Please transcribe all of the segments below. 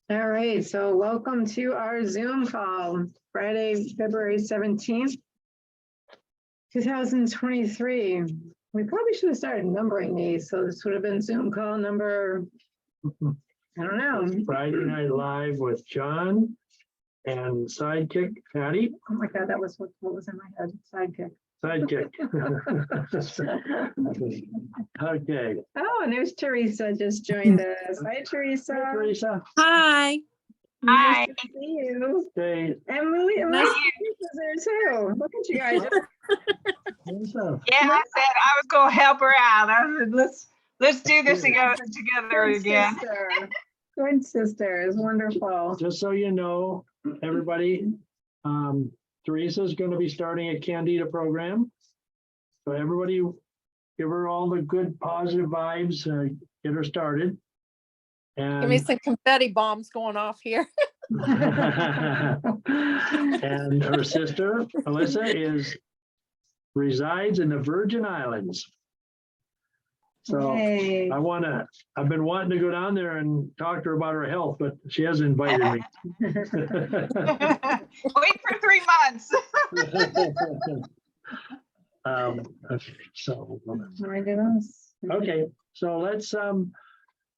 All right, so welcome to our Zoom call, Friday, February 17th, 2023. We probably should have started numbering these, so this would have been Zoom call number, I don't know. Friday Night Live with John and sidekick Patty. Oh my God, that was what was in my head, sidekick. Sidekick. Okay. Oh, and there's Teresa just joined us. Hi, Teresa. Hi, Teresa. Hi. Nice to see you. Okay. And Teresa's there too. Look at you guys. Teresa. Yeah, I said I was gonna help her out. I said, let's do this together again. Sister. Good sisters, wonderful. Just so you know, everybody, Teresa's going to be starting a Candida program. So everybody give her all the good positive vibes, get her started. Give me And, some confetti bombs going off here. and her sister, Alyssa, resides in the Virgin Islands. So Hey. I've been wanting to go down there and talk to her about her health, but she hasn't invited me. Wait for 3 months. Okay, so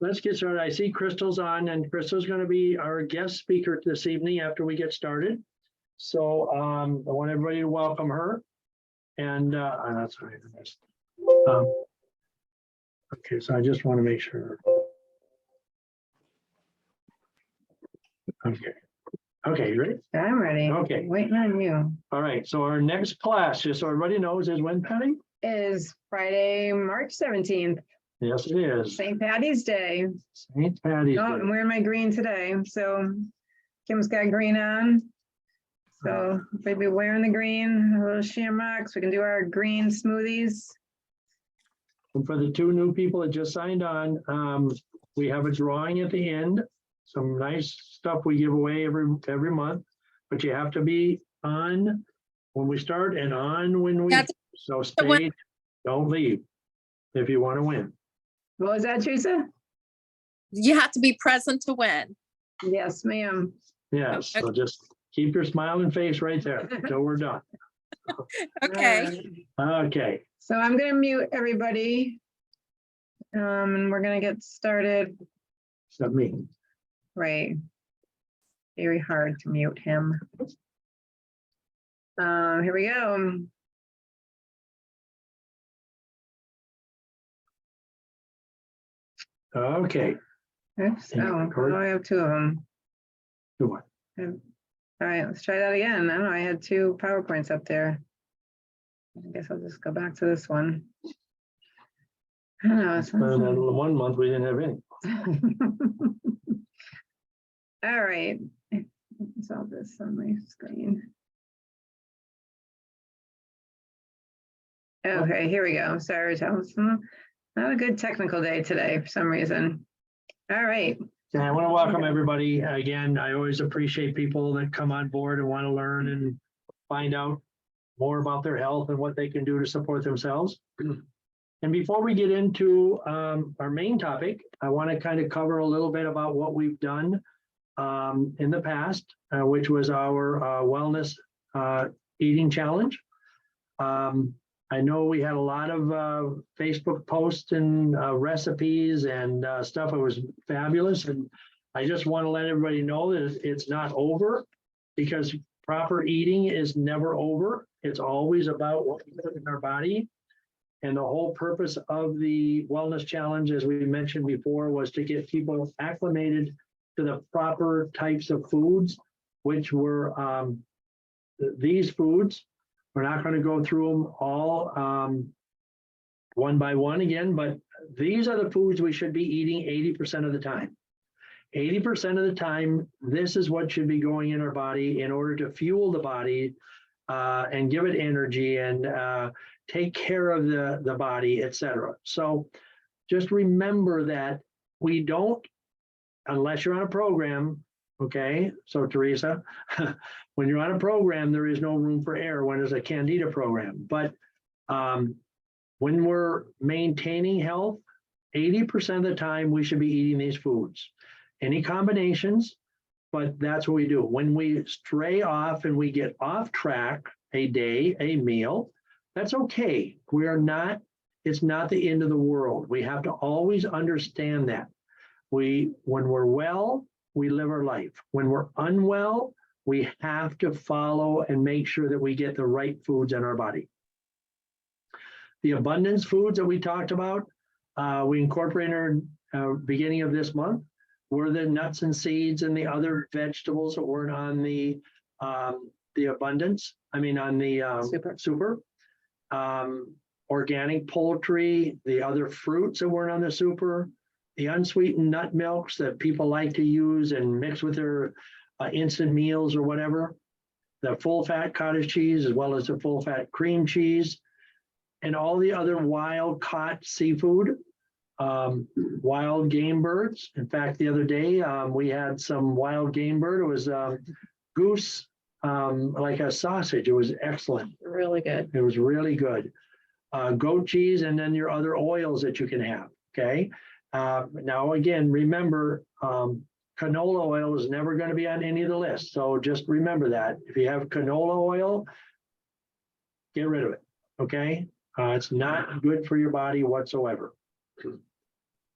let's get started. I see Crystal's on, and Crystal's going to be our guest speaker this evening after we get started. So I want everybody to welcome her. And that's right. Okay, so I just want to make sure. Okay, you ready? I'm ready. Okay. Waiting on you. All right, so our next class, just so everybody knows, is when, Patty? Is Friday, March 17th, Yes, it is. St. Patty's Day. St. Patty's Oh, I'm Day. wearing my green today, so Kim's got green on. So maybe wearing the green, a little shamrocks. We can do our green smoothies. And for the 2 new people that just signed on, we have a drawing at the end. Some nice stuff we give away every month, but you have to be on when we start and on when we, so stay, don't leave if you want to win. What was that, Teresa? You have to be present to win. Yes, ma'am. Yes, so just keep your smiling face right there until we're done. Okay. Okay, So I'm gonna mute everybody. And we're gonna get started. except me. Right. Very hard to mute him. Here we go. Okay, Oops. Oh, I have 2 of them. good one. All right, let's try that again. I don't know, I had 2 PowerPoints up there. I guess I'll just go back to this one. I don't know, it's And then 1 month we didn't have any. all right. It's all this on my screen. Okay, here we go. Sorry, not a good technical day today for some reason. All right. And I want to welcome everybody. Again, I always appreciate people that come on board and want to learn and find out more about their health and what they can do to support themselves. And before we get into our main topic, I want to kind of cover a little bit about what we've done in the past, which was our wellness eating challenge. I know we had a lot of Facebook posts and recipes and stuff. It was fabulous. And I just want to let everybody know that it's not over, because proper eating is never over. It's always about what we put in our body. And the whole purpose of the wellness challenge, as we mentioned before, was to get people acclimated to the proper types of foods, which were these foods. We're not going to go through them all one by one again, but these are the foods we should be eating 80% of the time. 80% of the time, this is what should be going in our body in order to fuel the body and give it energy and take care of the body, etc. So just remember that we don't, unless you're on a program, okay? So Teresa, when you're on a program, there is no room for error when it's a Candida program. But when we're maintaining health, 80% of the time we should be eating these foods. any combinations, but that's what we do. When we stray off and we get off track a day, a meal, that's okay. We are not, it's not the end of the world. We have to always understand that. When we're well, we live our life. When we're unwell, we have to follow and make sure that we get the right foods in our body. The abundance foods that we talked about, we incorporated beginning of this month, were the nuts and seeds and the other vegetables that weren't on the abundance. I mean, on the super. Organic poultry, the other fruits that weren't on the super, the unsweetened nut milks that people like to use and mix with their instant meals or whatever, the full fat cottage cheese, as well as the full fat cream cheese, and all the other wild caught seafood, wild game birds. In fact, the other day we had some wild game bird. It was goose, like a sausage. It was excellent. Really good. It was really good. Goat cheese, and then your other oils that you can have. Okay. Now, again, remember, canola oil is never going to be on any of the lists. So just remember that. If you have canola oil, get rid of it. Okay. It's not good for your body whatsoever.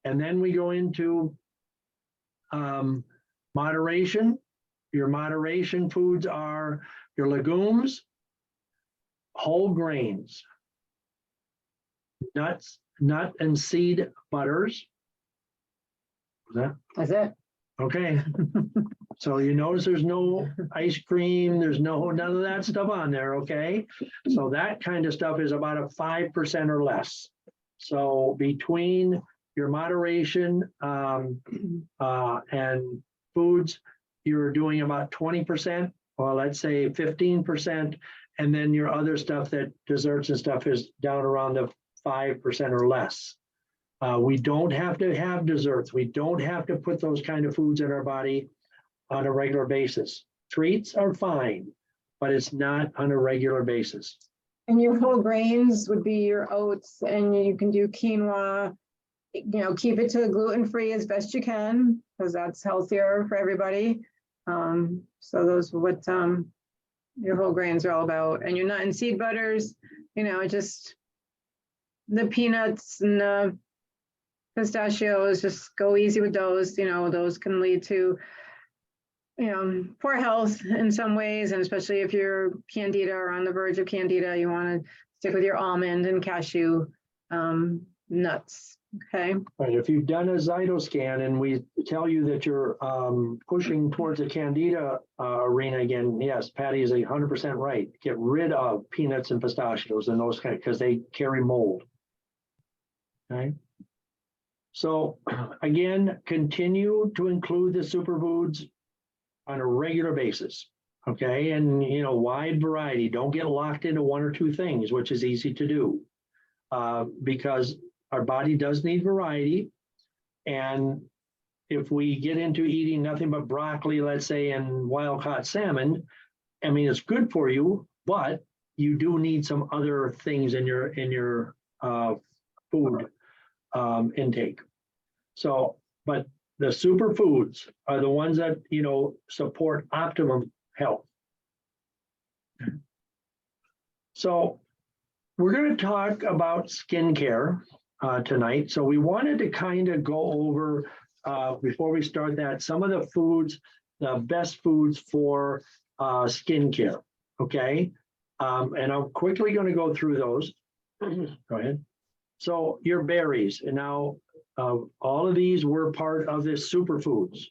And then we go into moderation. Your moderation foods are your legumes, whole grains, nuts, nut and seed butters. That's it. Okay. So you notice there's no ice cream, there's none of that stuff on there, okay? So that kind of stuff is about a 5% or less. So between your moderation and foods, you're doing about 20%, or let's say 15%, and then your other stuff, that desserts and stuff, is down around the 5% or less. We don't have to have desserts. We don't have to put those kind of foods in our body on a regular basis. Treats are fine, but it's not on a regular basis. And your whole grains would be your oats, and you can do quinoa. Keep it to gluten-free as best you can, because that's healthier for everybody. So those are what your whole grains are all about. And your nut and seed butters, just the peanuts and the pistachios, just go easy with those. Those can lead to poor health in some ways, and especially if you're candida or on the verge of candida, you want to stick with your almond and cashew nuts. Okay. Right. If you've done a Zytoscan and we tell you that you're pushing towards the candida arena again, yes, Patty is 100% right. Get rid of peanuts and pistachios and those kind, because they carry mold. Okay. So again, continue to include the superfoods on a regular basis. Okay. And, wide variety. Don't get locked into one or two things, which is easy to do because our body does need variety. And if we get into eating nothing but broccoli, let's say, and wild-caught salmon, I mean, it's good for you, but you do need some other things in your food intake. So, but the superfoods are the ones that, support optimum health. So we're going to talk about skincare tonight. So we wanted to kind of go over, before we start that, some of the foods, the best foods for skincare, okay? And I'm quickly going to go through those. Go ahead. So your berries, and now all of these were part of this superfoods.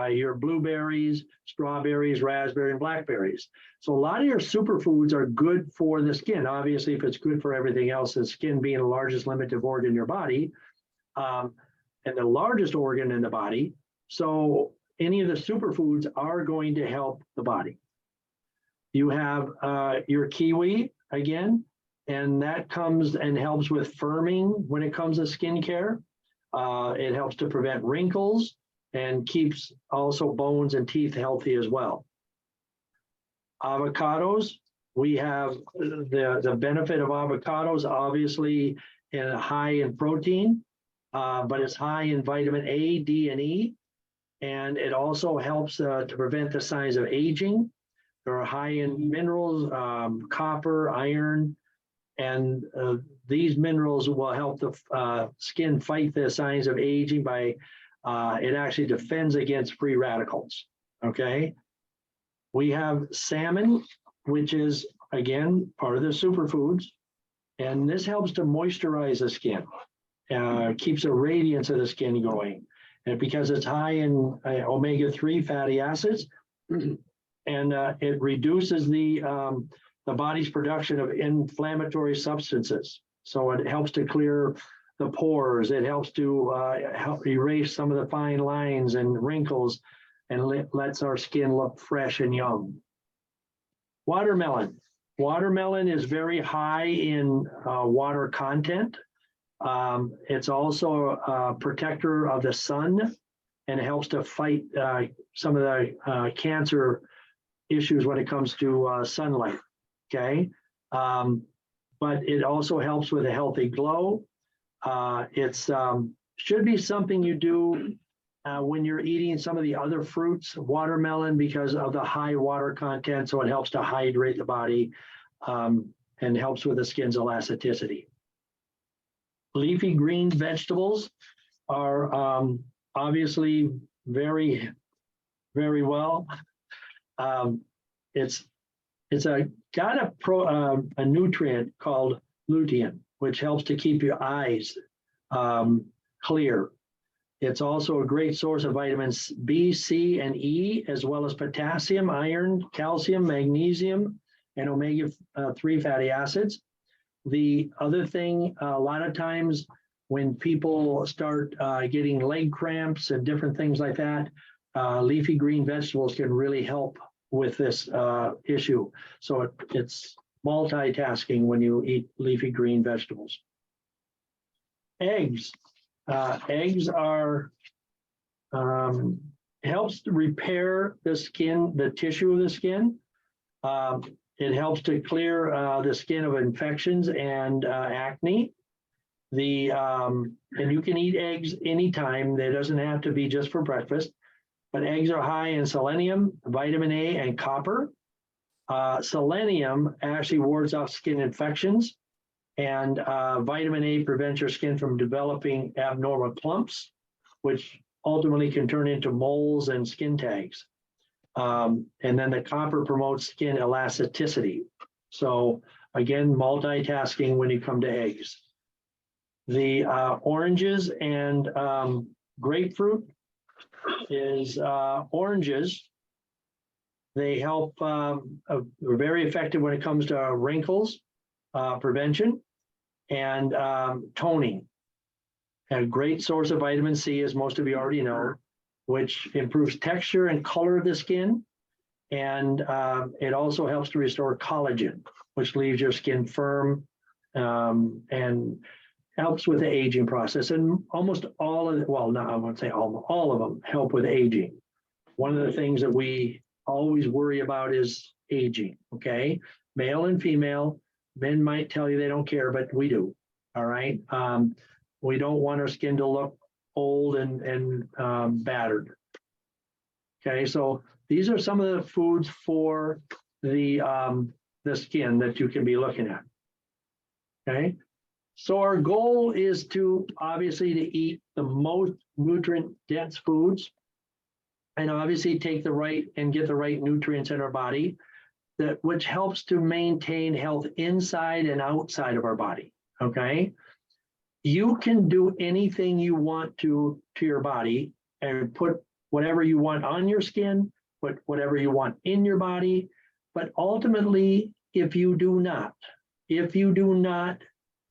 Your blueberries, strawberries, raspberry, and blackberries. So a lot of your superfoods are good for the skin. Obviously, if it's good for everything else, the skin being the largest limited organ in your body, and the largest organ in the body. So any of the superfoods are going to help the body. You have your kiwi again, and that comes and helps with firming when it comes to skincare. It helps to prevent wrinkles and keeps also bones and teeth healthy as well. Avocados, we have the benefit of avocados, obviously high in protein, but it's high in vitamin A, D, and E. And it also helps to prevent the signs of aging. They're high in minerals, copper, iron, and these minerals will help the skin fight the signs of aging by, it actually defends against free radicals, okay? We have salmon, which is, again, part of the superfoods, and this helps to moisturize the skin, keeps the radiance of the skin going. And because it's high in omega-3 fatty acids, and it reduces the body's production of inflammatory substances. So it helps to clear the pores. It helps to help erase some of the fine lines and wrinkles, and lets our skin look fresh and young. Watermelon. Watermelon is very high in water content. It's also a protector of the sun, and it helps to fight some of the cancer issues when it comes to sunlight, okay? But it also helps with a healthy glow. It's should be something you do when you're eating some of the other fruits, watermelon, because of the high water content, so it helps to hydrate the body and helps with the skin's elasticity. Leafy green vegetables are obviously very, very well. It's got a nutrient called lutein, which helps to keep your eyes clear. It's also a great source of vitamins B, C, and E, as well as potassium, iron, calcium, magnesium, and omega-3 fatty acids. The other thing, a lot of times when people start getting leg cramps and different things like that, leafy green vegetables can really help with this issue. So it's multitasking when you eat leafy green vegetables. Eggs. Eggs are helps to repair the skin, the tissue of the skin. It helps to clear the skin of infections and acne. And you can eat eggs anytime. It doesn't have to be just for breakfast. But eggs are high in selenium, vitamin A, and copper. Selenium actually wards off skin infections, and vitamin A prevents your skin from developing abnormal clumps, which ultimately can turn into moles and skin tags. And then the copper promotes skin elasticity. So again, multitasking when you come to eggs. The oranges and grapefruit is oranges. They help, are very effective when it comes to wrinkles prevention and toning. A great source of vitamin C, as most of you already know, which improves texture and color of the skin. And it also helps to restore collagen, which leaves your skin firm and helps with the aging process. And almost all of, well, no, I won't say all of them help with aging. One of the things that we always worry about is aging, okay? Male and female, men might tell you they don't care, but we do, all right? We don't want our skin to look old and battered. Okay, so these are some of the foods for the skin that you can be looking at. Okay, so our goal is to obviously to eat the most nutrient dense foods, and obviously take the right and get the right nutrients in our body, that which helps to maintain health inside and outside of our body. Okay. You can do anything you want to your body and put whatever you want on your skin, put whatever you want in your body. But ultimately, if you do not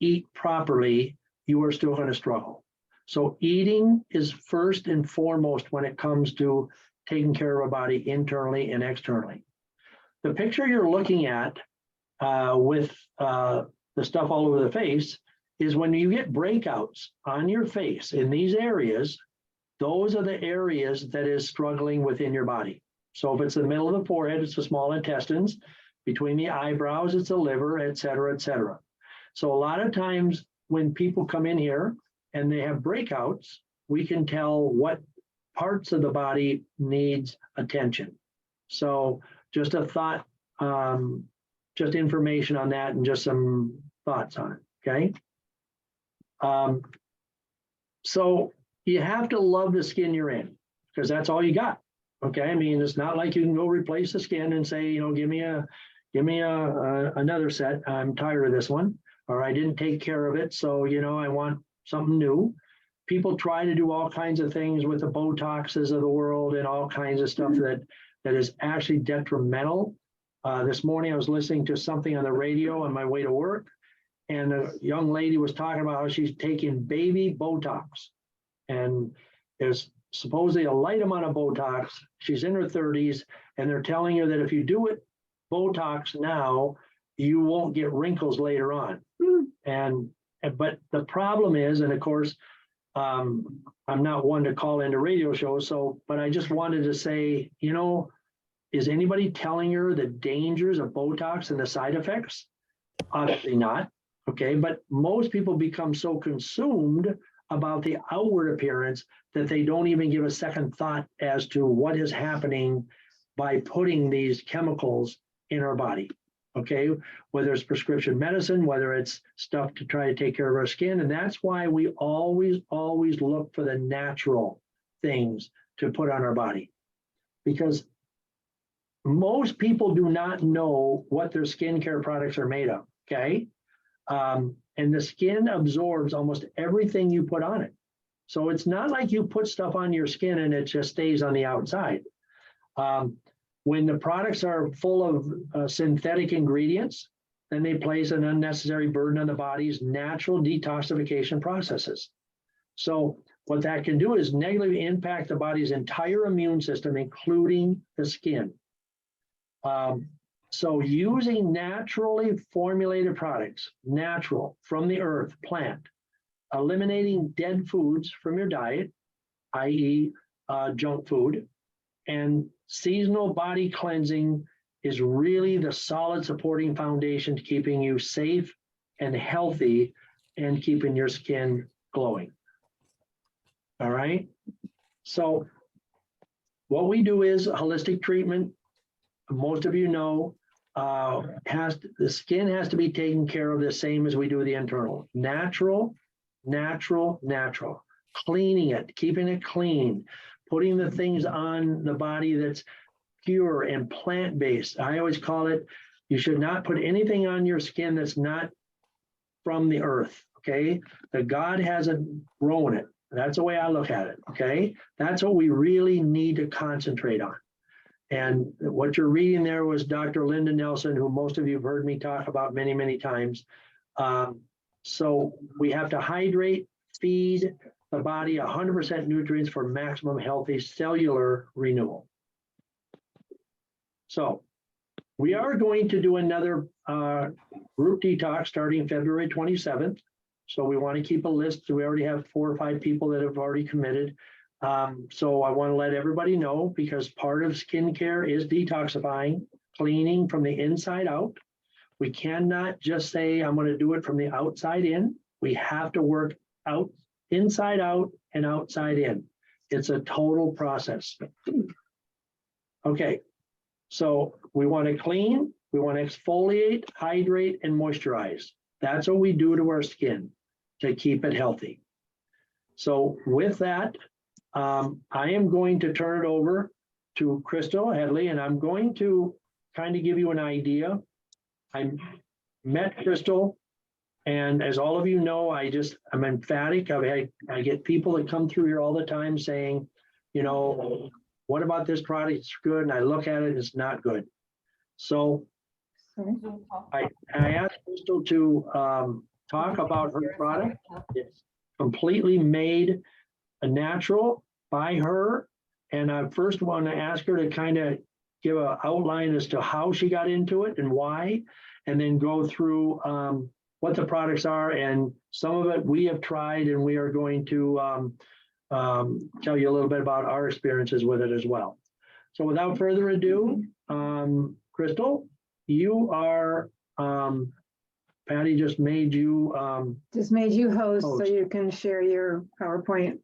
eat properly, you are still going to struggle. So eating is first and foremost when it comes to taking care of our body internally and externally. The picture you're looking at with the stuff all over the face is when you get breakouts on your face in these areas, those are the areas that is struggling within your body. So if it's the middle of the forehead, it's the small intestines. Between the eyebrows, it's the liver, et cetera, et cetera. So a lot of times when people come in here and they have breakouts, we can tell what parts of the body needs attention. So just a thought, just information on that and just some thoughts on it, okay? So you have to love the skin you're in because that's all you got, okay? I mean, it's not like you can go replace the skin and say, you know, give me another set. I'm tired of this one, or I didn't take care of it, so, you know, I want something new. People try to do all kinds of things with the Botoxes of the world and all kinds of stuff that is actually detrimental. This morning I was listening to something on the radio on my way to work, and a young lady was talking about how she's taking baby Botox, and there's supposedly a light amount of Botox. She's in her 30s, and they're telling her that if you do it Botox now, you won't get wrinkles later on. But the problem is, and of course, I'm not one to call into radio shows, but I just wanted to say, you know, is anybody telling her the dangers of Botox and the side effects? Obviously not, okay? But most people become so consumed about the outward appearance that they don't even give a second thought as to what is happening by putting these chemicals in our body, okay? Whether it's prescription medicine, whether it's stuff to try to take care of our skin. And that's why we always look for the natural things to put on our body, because most people do not know what their skincare products are made of, okay? And the skin absorbs almost everything you put on it. So it's not like you put stuff on your skin and it just stays on the outside. When the products are full of synthetic ingredients, then they place an unnecessary burden on the body's natural detoxification processes. So what that can do is negatively impact the body's entire immune system, including the skin. So using naturally formulated products, natural, from the earth, plant, eliminating dead foods from your diet, i.e. Junk food, and seasonal body cleansing is really the solid supporting foundation to keeping you safe and healthy and keeping your skin glowing. All right. So what we do is holistic treatment. Most of you know, the skin has to be taken care of the same as we do the internal. Natural, natural, natural. Cleaning it, keeping it clean, putting the things on the body that's pure and plant-based. I always call it, you should not put anything on your skin that's not from the earth, okay? That God hasn't grown it. That's the way I look at it, okay? That's what we really need to concentrate on. And what you're reading there was Dr. Linda Nelson, who most of you have heard me talk about many, many times. So we have to hydrate, feed the body 100% nutrients for maximum healthy cellular renewal. So we are going to do another group detox starting February 27th. So we want to keep a list. We already have 4 or 5 people that have already committed. So I want to let everybody know, because part of skincare is detoxifying, cleaning from the inside out. We cannot just say, I'm going to do it from the outside in. We have to work out, inside out and outside in. It's a total process. Okay, so we want to clean, we want to exfoliate, hydrate, and moisturize. That's what we do to our skin to keep it healthy. So with that, I am going to turn it over to Crystal Headley, and I'm going to kind of give you an idea. I met Crystal, and as all of you know, I'm emphatic. I get people that come through here all the time saying, you know, what about this product? It's good. And I look at it, it's not good. So I asked Crystal to talk about her product. It's completely made natural by her. And I first want to ask her to kind of give an outline as to how she got into it and why, and then go through what the products are. And some of it we have tried, and we are going to tell you a little bit about our experiences with it as well. So without further ado, Crystal, you are, Patty just made you host so you can share your PowerPoint.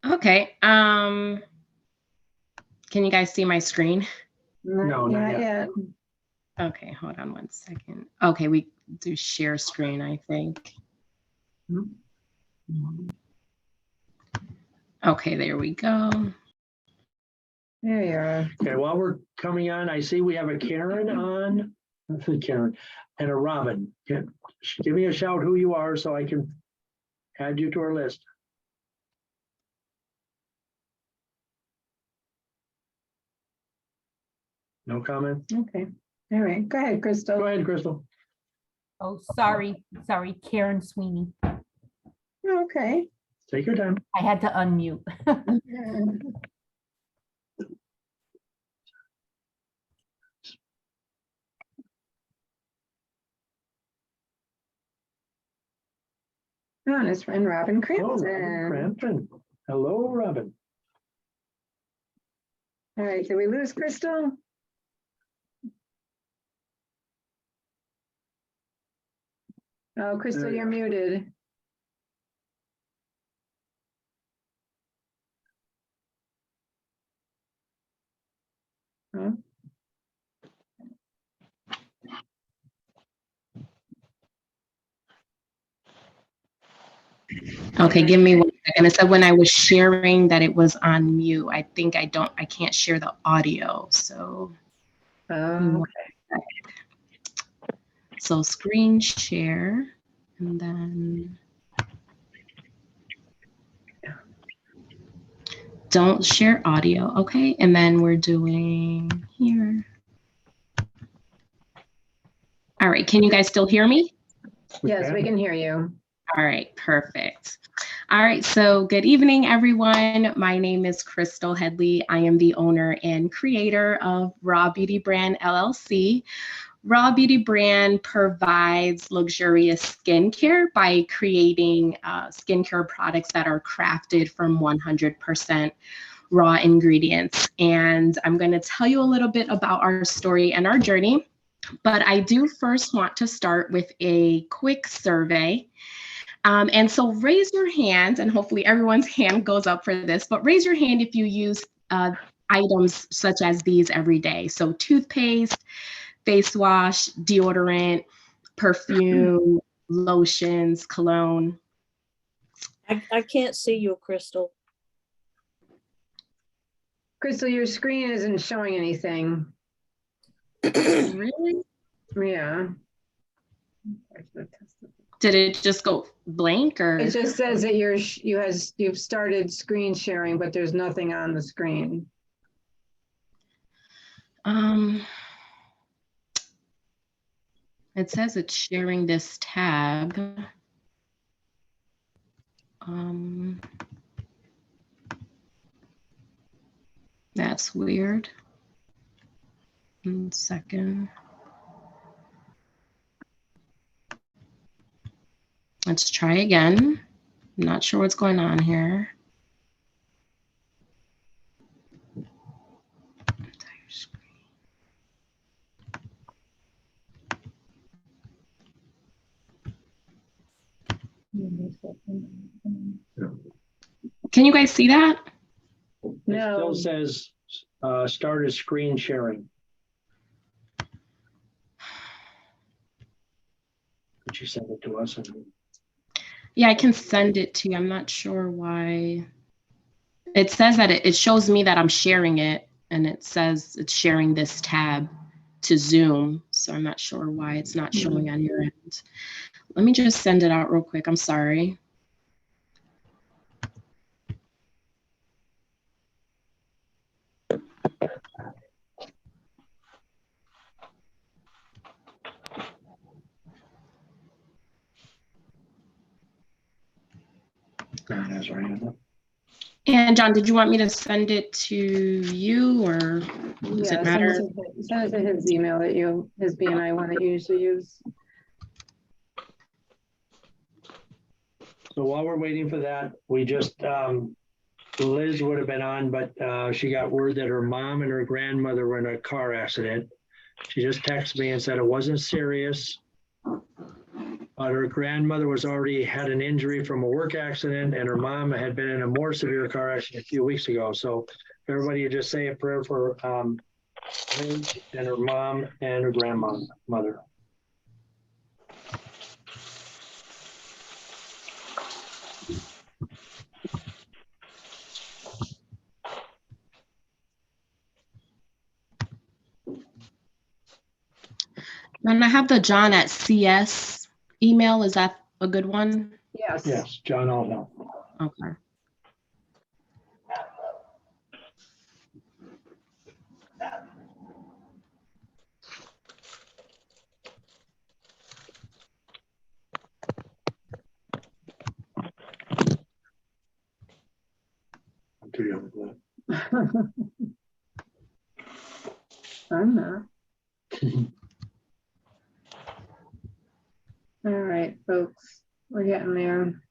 Okay. Can you guys see my screen? No, not Not yet. Okay, hold on one second. Okay, we do share screen, I think. Okay, there we go. There you are. Okay, while we're coming on, I see we have a Karen on, that's a Karen, and a Robin. Give me a shout who you are so I can add you to our list. No comment? Okay. All right. Go ahead, Crystal. Go ahead, Crystal. Oh, sorry, Karen Sweeney. Okay. Take your time. I had to unmute. Oh, and his friend Robin Oh, Robin Crampton. Crampton. Hello, Robin. All right. Did we lose Crystal? Oh, Crystal, There you you're are. muted. Huh? Okay, give me 1 second. It said when I was sharing that it was on mute. I think I can't share the audio. So, Oh, so screen share and then don't share audio. Okay, and then we're doing here. All right, can you guys still hear me? yes, we can hear you. All right, perfect. All right, so good evening, everyone. My name is Crystal Headley. I am the owner and creator of Raw Beauty Brand LLC. Raw Beauty Brand provides luxurious skincare by creating skincare products that are crafted from 100% raw ingredients. And I'm going to tell you a little bit about our story and our journey. But I do first want to start with a quick survey. And so raise your hand, and hopefully everyone's hand goes up for this, but raise your hand if you use items such as these every day. So toothpaste, face wash, deodorant, perfume, lotions, cologne. I can't see you, Crystal. Crystal, your screen isn't showing anything. Really? Yeah. Did it just go blank or? It just says that you've started screen sharing, but there's nothing on the screen. It says it's sharing this tab. That's weird. 1 second. Let's try again. I'm not sure what's going on here. Entire screen. Can you guys see that? It No. still says started screen sharing. Could you send it to us? Yeah, I can send it to you. I'm not sure why. It says that it shows me that I'm sharing it, and it says it's sharing this tab to Zoom. So I'm not sure why it's not showing on your end. Let me just send it out real quick. I'm sorry. That's right. And John, did you want me to send it to you, or does it matter? Send it to his email that his BNI one that you usually use. So while we're waiting for that, we just, Liz would have been on, but she got word that her mom and her grandmother were in a car accident. She just texted me and said it wasn't serious. But her grandmother was already had an injury from a work accident, and her mom had been in a more severe car accident a few weeks ago. So everybody just say a prayer for Paige and her mom and her grandmother. And I have the John at CS email. Is that a good one? Yes. Yes, John Althoff. Okay. I'm too young for that. I'm not. All right, folks, we're getting there.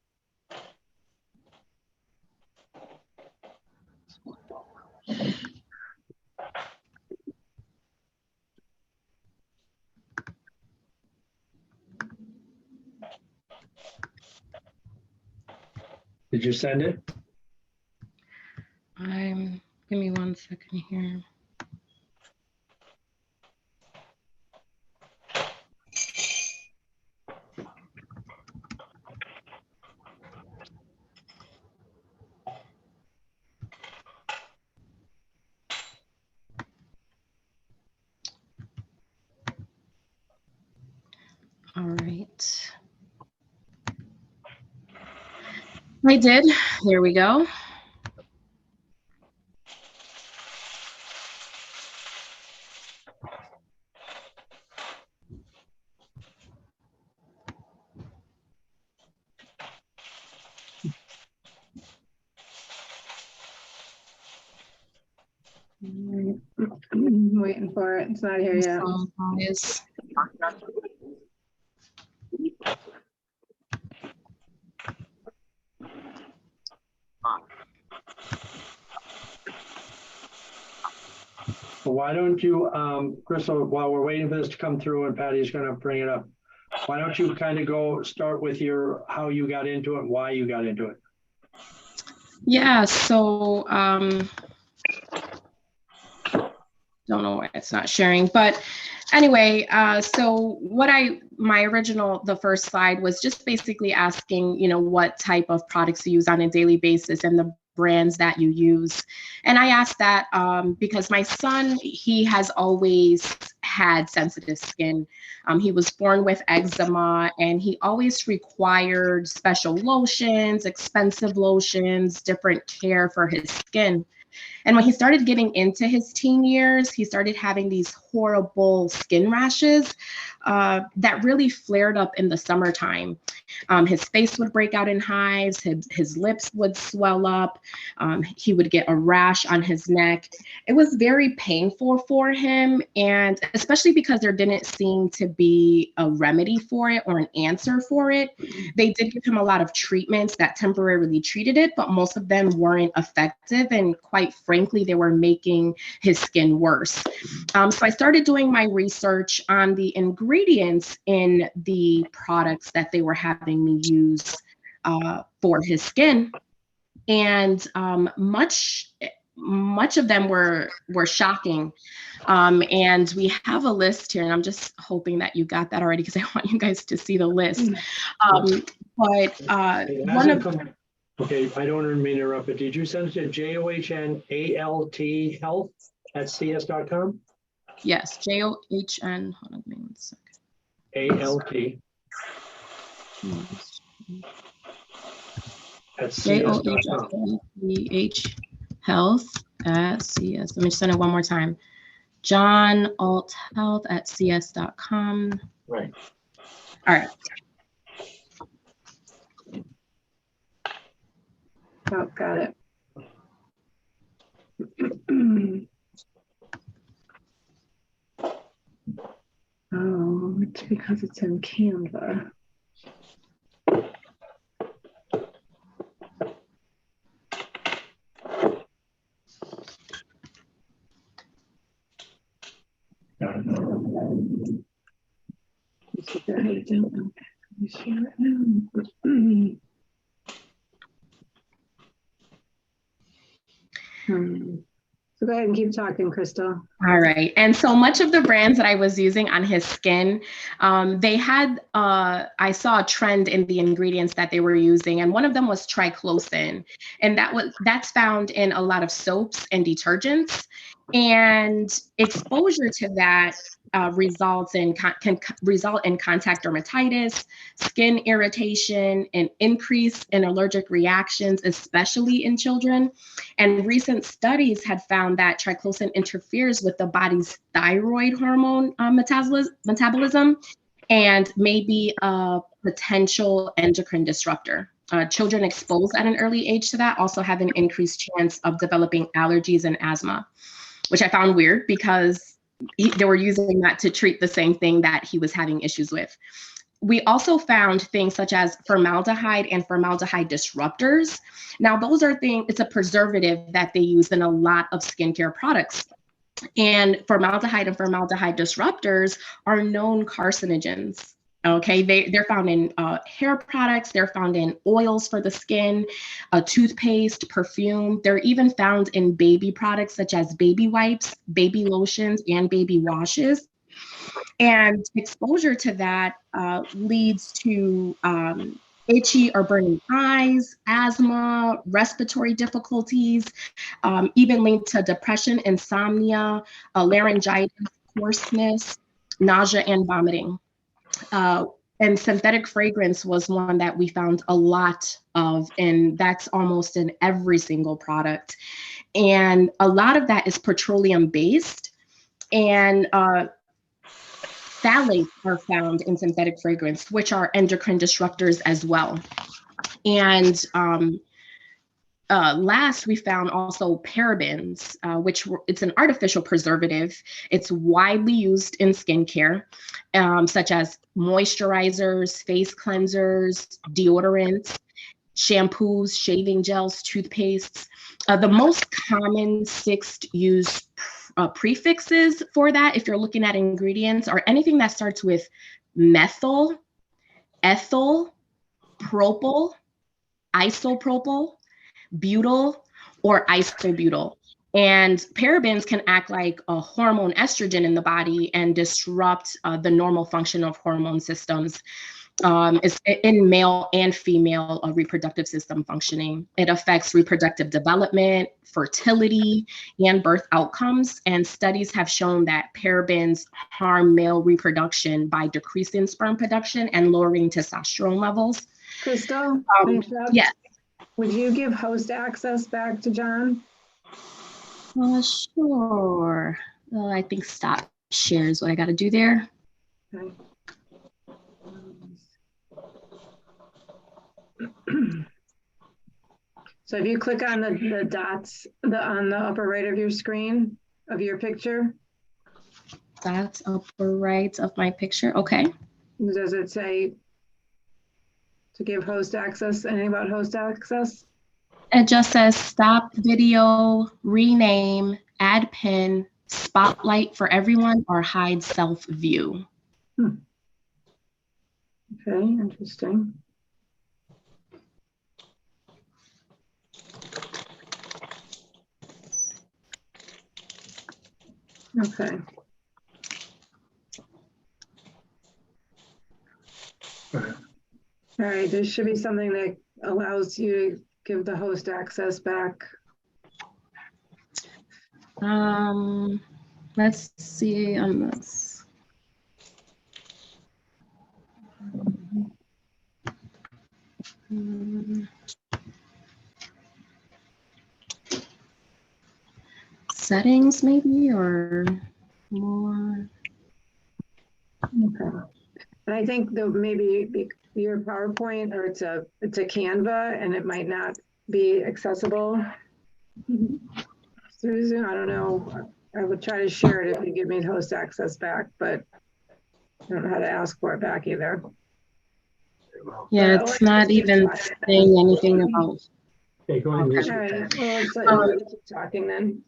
Did you send it? Give me 1 second here. All right. I did. There we go. I'm waiting for it. It's not here yet. So, guys, Well, why don't you, Crystal, while we're waiting for this to come through and Patty's gonna bring it up, why don't you kind of start with how you got into it, why you got into it? yeah, so don't know why it's not sharing, but anyway, so the first slide was just basically asking, what type of products you use on a daily basis and the brands that you use. And I asked that because my son, he has always had sensitive skin. He was born with eczema and he always required special lotions, expensive lotions, different care for his skin. And when he started getting into his teen years, he started having these horrible skin rashes that really flared up in the summertime. His face would break out in hives, his lips would swell up, he would get a rash on his neck. It was very painful for him, and especially because there didn't seem to be a remedy for it or an answer for it. They did give him a lot of treatments that temporarily treated it, but most of them weren't effective, and quite frankly, they were making his skin worse. So I started doing my research on the ingredients in the products that they were having me use for his skin, and much of them were shocking. And we have a list here, and I'm just hoping that you got that already because I want you guys to see the list. But one of Okay, I don't mean to interrupt, but did you send it to JOHNALT health@cs.com? Yes, JOHN. Hold on, give me 1 second. ALT at cs.com. JOHNALT health@cs. Let me just send it one more time. John Alt Health at cs.com. Right. All right. Oh, got it. Oh, it's because it's in Canva. So go ahead and keep talking, Crystal. All right. And so much of the brands that I was using on his skin, they had, I saw a trend in the ingredients that they were using, and one of them was triclosan. And that's found in a lot of soaps and detergents. And exposure to that can result in contact dermatitis, skin irritation, and increase in allergic reactions, especially in children. And recent studies had found that triclosan interferes with the body's thyroid hormone metabolism and may be a potential endocrine disruptor. Children exposed at an early age to that also have an increased chance of developing allergies and asthma, which I found weird because they were using that to treat the same thing that he was having issues with. We also found things such as formaldehyde and formaldehyde disruptors. Now, those are things, it's a preservative that they use in a lot of skincare products. And formaldehyde and formaldehyde disruptors are known carcinogens. Okay, they're found in hair products, they're found in oils for the skin, toothpaste, perfume. They're even found in baby products such as baby wipes, baby lotions, and baby washes. And exposure to that leads to itchy or burning eyes, asthma, respiratory difficulties, even linked to depression, insomnia, laryngitis, hoarseness, nausea, and vomiting. And synthetic fragrance was one that we found a lot of, and that's almost in every single product. And a lot of that is petroleum based, and phthalates are found in synthetic fragrance, which are endocrine disruptors as well. And last, we found also parabens, it's an artificial preservative. It's widely used in skincare, such as moisturizers, face cleansers, deodorants, shampoos, shaving gels, toothpastes. The most common 6 used prefixes for that, if you're looking at ingredients, are anything that starts with methyl, ethyl, propyl, isopropyl, butyl, or isobutyl. And parabens can act like a hormone estrogen in the body and disrupt the normal function of hormone systems. It's in male and female reproductive system functioning. It affects reproductive development, fertility, and birth outcomes. And studies have shown that parabens harm male reproduction by decreasing sperm production and lowering testosterone levels. Crystal, Yes. would you give host access back to John? Sure. I think stop share is what I got to do there. Okay. So if you click on the dots on the upper right of your screen of your picture. Dots upper right of my picture. Okay. Does it say to give host access? Anything about host access? It just says stop video, rename, add pin, spotlight for everyone, or hide self view. Okay, interesting. Okay. All right, there should be something that allows you to give the host access back. Let's see on this. Settings maybe, or more. Okay. And I think though maybe your PowerPoint, or it's a Canva, and it might not be accessible through Zoom. I don't know. I would try to share it if you give me host access back, but I don't know how to ask for it back either. Yeah, it's not even saying anything about. Okay, go ahead. All right, well, let's keep talking then.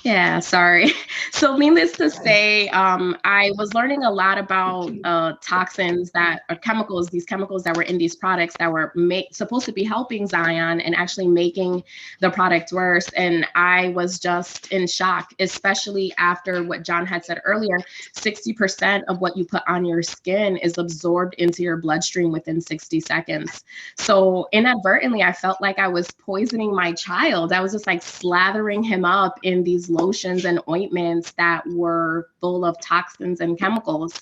Yeah, sorry. So needless to say, I was learning a lot about toxins that are chemicals, these chemicals that were in these products that were supposed to be helping Zion and actually making the product worse. And I was just in shock, especially after what John had said earlier, 60% of what you put on your skin is absorbed into your bloodstream within 60 seconds. So inadvertently, I felt like I was poisoning my child. I was just like slathering him up in these lotions and ointments that were full of toxins and chemicals.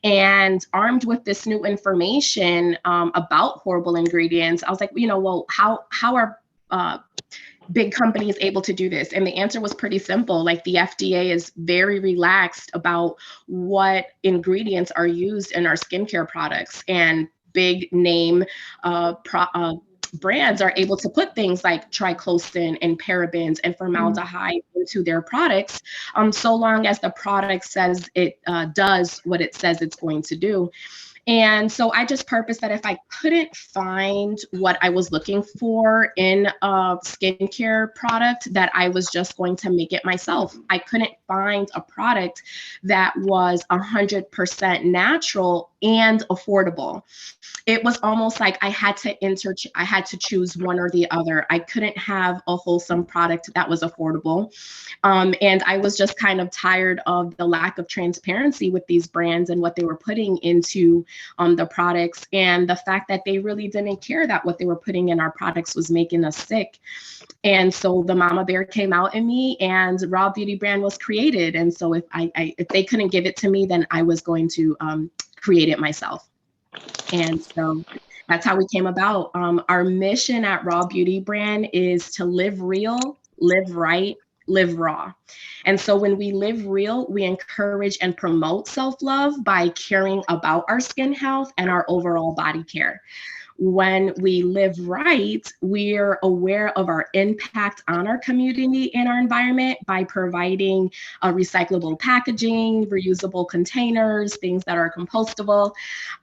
And armed with this new information about horrible ingredients, I was like, well, how are big companies able to do this? And the answer was pretty simple. Like, the FDA is very relaxed about what ingredients are used in our skincare products, and big name brands are able to put things like triclosan and parabens and formaldehyde into their products, so long as the product says it does what it says it's going to do. And so I just purposed that if I couldn't find what I was looking for in a skincare product, that I was just going to make it myself. I couldn't find a product that was 100% natural and affordable. It was almost like I had to choose one or the other. I couldn't have a wholesome product that was affordable. And I was just kind of tired of the lack of transparency with these brands and what they were putting into the products, and the fact that they really didn't care that what they were putting in our products was making us sick. And so the mama bear came out in me, and Raw Beauty Brand was created. And so if they couldn't give it to me, then I was going to create it myself. And so that's how we came about. Our mission at Raw Beauty Brand is to live real, live right, live raw. And so when we live real, we encourage and promote self-love by caring about our skin health and our overall body care. When we live right, we're aware of our impact on our community and our environment by providing recyclable packaging, reusable containers, things that are compostable.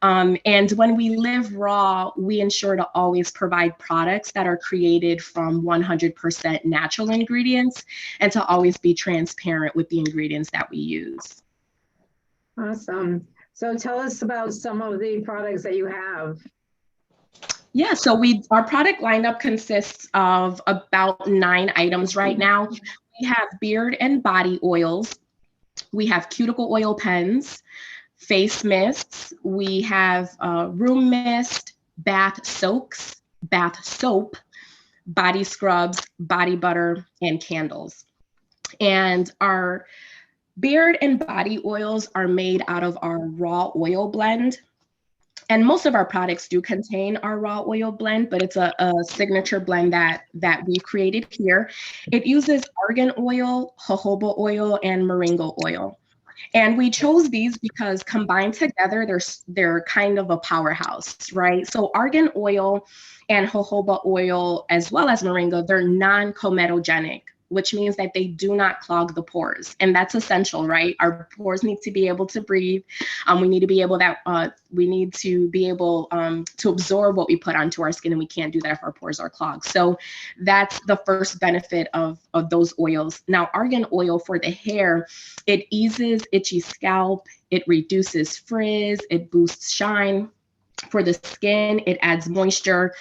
And when we live raw, we ensure to always provide products that are created from 100% natural ingredients, and to always be transparent with the ingredients that we use. Awesome. So tell us about some of the products that you have. Yeah, so our product lineup consists of about 9 items right now. We have beard and body oils. We have cuticle oil pens, face mists. We have room mist, bath soaks, bath soap, body scrubs, body butter, and candles. And our beard and body oils are made out of our raw oil blend. And most of our products do contain our raw oil blend, but it's a signature blend that we created here. It uses argan oil, jojoba oil, and moringa oil. And we chose these because combined together, they're kind of a powerhouse, right? So argan oil and jojoba oil, as well as moringa, they're non-comedogenic, which means that they do not clog the pores. And that's essential, right? Our pores need to be able to breathe. We need to be able to absorb what we put onto our skin, and we can't do that if our pores are clogged. So that's the first benefit of those oils. Now, argan oil for the hair, it eases itchy scalp, it reduces frizz, it boosts shine. For the skin, it adds moisture,